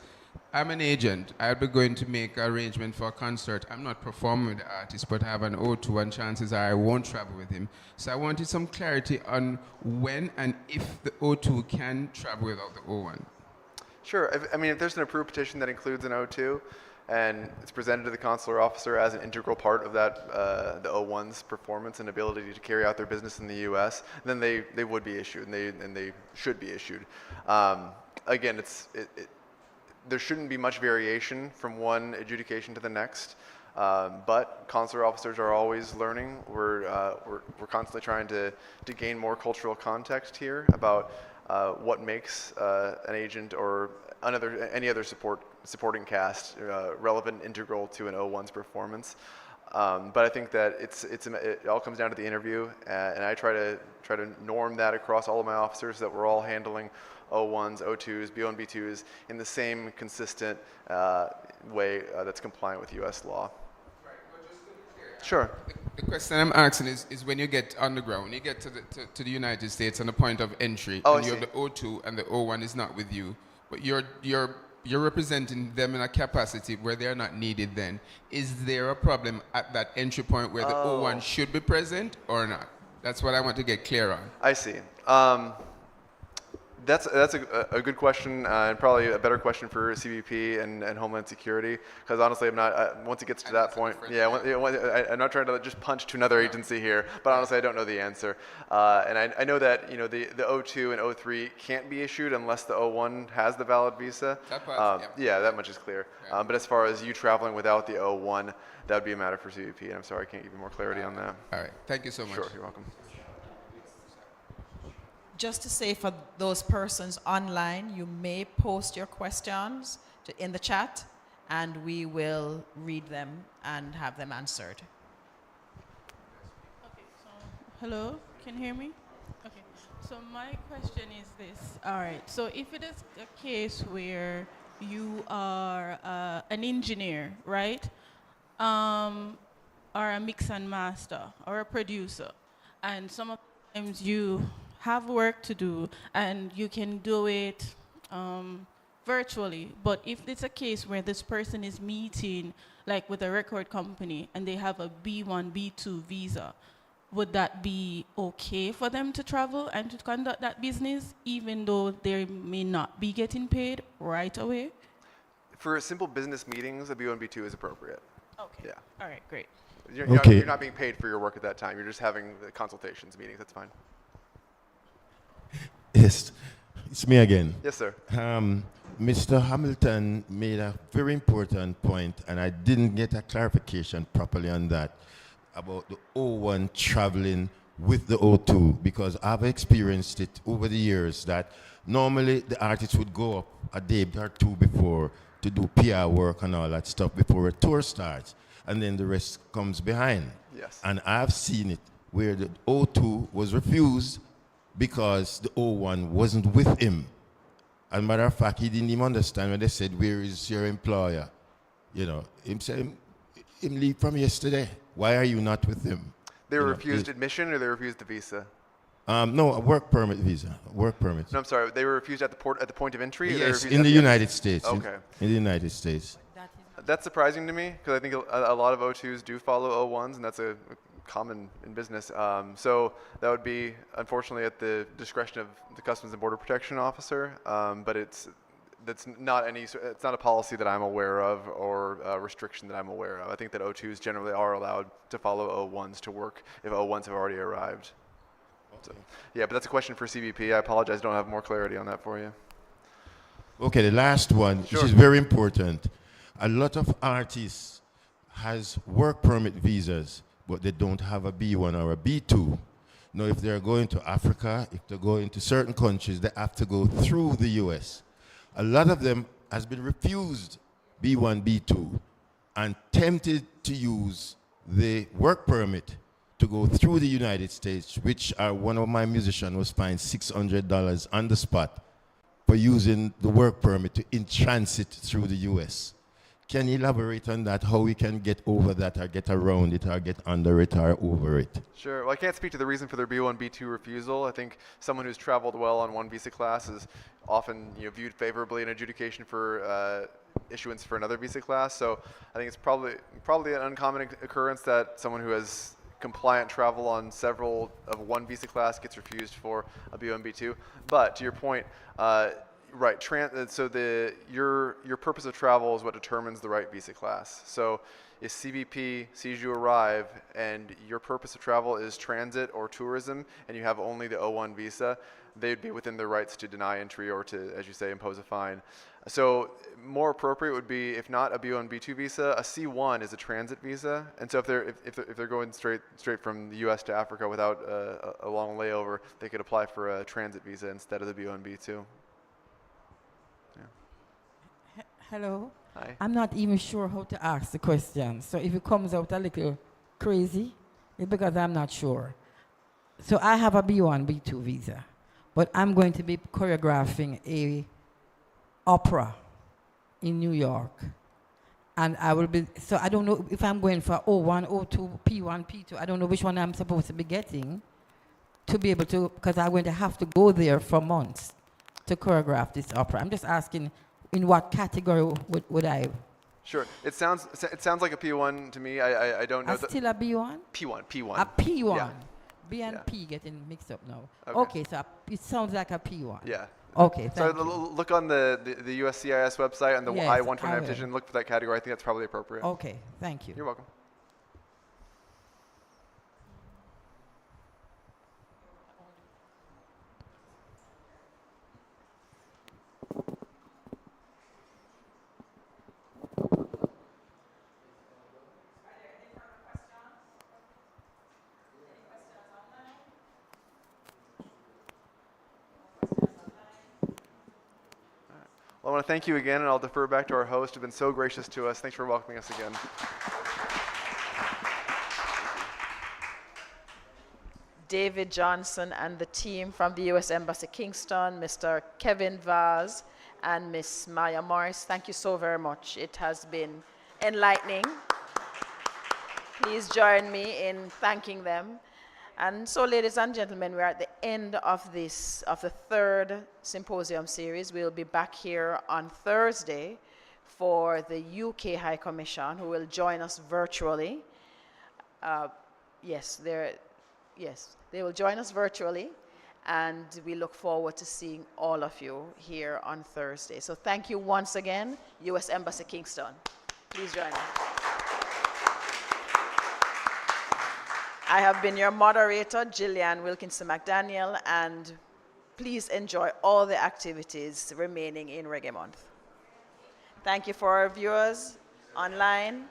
I'm an agent. I'll be going to make an arrangement for a concert. I'm not performing with the artist, but I have an O2 and chances are I won't travel with him. So I wanted some clarity on when and if the O2 can travel without the O1. Sure. If there's an approved petition that includes an O2 and it's presented to the consular officer as an integral part of that, the O1's performance and ability to carry out their business in the U.S., then they would be issued and they should be issued. Again, there shouldn't be much variation from one adjudication to the next, but consular officers are always learning. We're constantly trying to gain more cultural context here about what makes an agent or any other supporting cast relevant and integral to an O1's performance. But I think that it all comes down to the interview, and I try to norm that across all of my officers, that we're all handling O1s, O2s, B1, B2s in the same consistent way that's compliant with U.S. law. Right, but just to be clear, sure. The question I'm asking is when you get on the ground, you get to the United States on the point of entry, and you have the O2 and the O1 is not with you, but you're representing them in a capacity where they're not needed then. Is there a problem at that entry point where the O1 should be present or not? That's what I want to get clear on. I see. That's a good question, and probably a better question for CBP and Homeland Security, because honestly, I'm not. Once it gets to that point, I'm not trying to just punch to another agency here, but honestly, I don't know the answer. And I know that the O2 and O3 can't be issued unless the O1 has the valid visa. That part, yeah, that much is clear. Okay. But as far as you traveling without the O1, that would be a matter for CBP, and I'm sorry I can't give you more clarity on that. All right, thank you so much. Sure, you're welcome. Just to say, for those persons online, you may post your questions in the chat, and we will read them and have them answered. Okay, so hello, can you hear me? Okay, so my question is this. All right, so if it is a case where you are an engineer, right, or a mix and master, or a producer, and sometimes you have work to do and you can do it virtually, but if it's a case where this person is meeting like with a record company and they have a B1, B2 visa, would that be okay for them to travel and to conduct that business, even though they may not be getting paid right away? For simple business meetings, a B1B2 is appropriate. Okay. Yeah. All right, great. You're not being paid for your work at that time. You're just having the consultations meetings. That's fine. Yes, it's me again. Yes, sir. Mr. Hamilton made a very important point, and I didn't get a clarification properly on that, about the O1 traveling with the O2, because I've experienced it over the years that normally the artist would go up a day or two before to do PR work and all that stuff before a tour starts, and then the rest comes behind. Yes. And I've seen it where the O2 was refused because the O1 wasn't with him. As a matter of fact, he didn't even understand when they said, "Where is your employer?" You know, him said, him leave from yesterday. Why are you not with him? They were refused admission, or they refused the visa? No, a work permit visa. Work permit. No, I'm sorry. They were refused at the point of entry? Or Yes, they were in the United States. Okay. In the United States. That's surprising to me, because I think a lot of O2s do follow O1s, and that's a common in business. So that would be, unfortunately, at the discretion of the Customs and Border Protection Officer, but it's not a policy that I'm aware of, or a restriction that I'm aware of. I think that O2s generally are allowed to follow O1s to work if O1s have already arrived. So, yeah, but that's a question for CBP. I apologize, I don't have more clarity on that for you. Okay, the last one, Sure. which is very important. A lot of artists has work permit visas, but they don't have a B1 or a B2. Now, if they're going to Africa, if they're going to certain countries, they have to go through the US. A lot of them has been refused B1, B2, and tempted to use the work permit to go through the United States, which one of my musicians was fined $600 on the spot for using the work permit to in transit through the US. Can you elaborate on that, how we can get over that, or get around it, or get under it, or over it? Sure. Well, I can't speak to the reason for their B1, B2 refusal. I think someone who's traveled well on one visa class is often viewed favorably in adjudication for issuance for another visa class. So I think it's probably an uncommon occurrence that someone who has compliant travel on several of one visa class gets refused for a B1, B2. But to your point, right, so your purpose of travel is what determines the right visa class. So if CBP sees you arrive and your purpose of travel is transit or tourism, and you have only the O1 visa, they'd be within their rights to deny entry or to, as you say, impose a fine. So more appropriate would be, if not a B1, B2 visa, a C1 is a transit visa. And so if they're going straight from the U.S. to Africa without a long layover, they could apply for a transit visa instead of the B1, B2. Hello. Hi. I'm not even sure how to ask the question. So if it comes out a little crazy, it's because I'm not sure. So I have a B1, B2 visa, but I'm going to be choreographing a opera in New York. And I will be, so I don't know if I'm going for O1, O2, P1, P2. I don't know which one I'm supposed to be getting to be able to, because I'm going to have to go there for months to choreograph this opera. I'm just asking, in what category would I? Sure. It sounds like a P1 to me. I don't know. Still a B1? P1. A P1. Yeah. B and Yeah. P getting mixed up now. Okay. Okay, so it sounds like a P1. Yeah. Okay, so thank you. look on the USCIS website and the Yes, I I-129 will. petition. Look for that category. I think that's probably appropriate. Okay, thank you. You're welcome. Well, I want to thank you again, and I'll defer back to our host who's been so gracious to us. Thanks for welcoming us again. David Johnson and the team from the U.S. Embassy Kingston, Mr. Kevin Vaz and Miss Maya Morris, thank you so very much. It has been enlightening. Please join me in thanking them. And so, ladies and gentlemen, we're at the end of the third symposium series. We'll be back here on Thursday for the UK High Commission, who will join us virtually. Yes, Yes, they will join us virtually, and we look forward to seeing all of you here on Thursday. So thank you once again, U.S. Embassy Kingston. Please join us. I have been your moderator, Gillian Wilkinson McDaniel, and please enjoy all the activities remaining in Reggae Month. Thank you for our viewers online.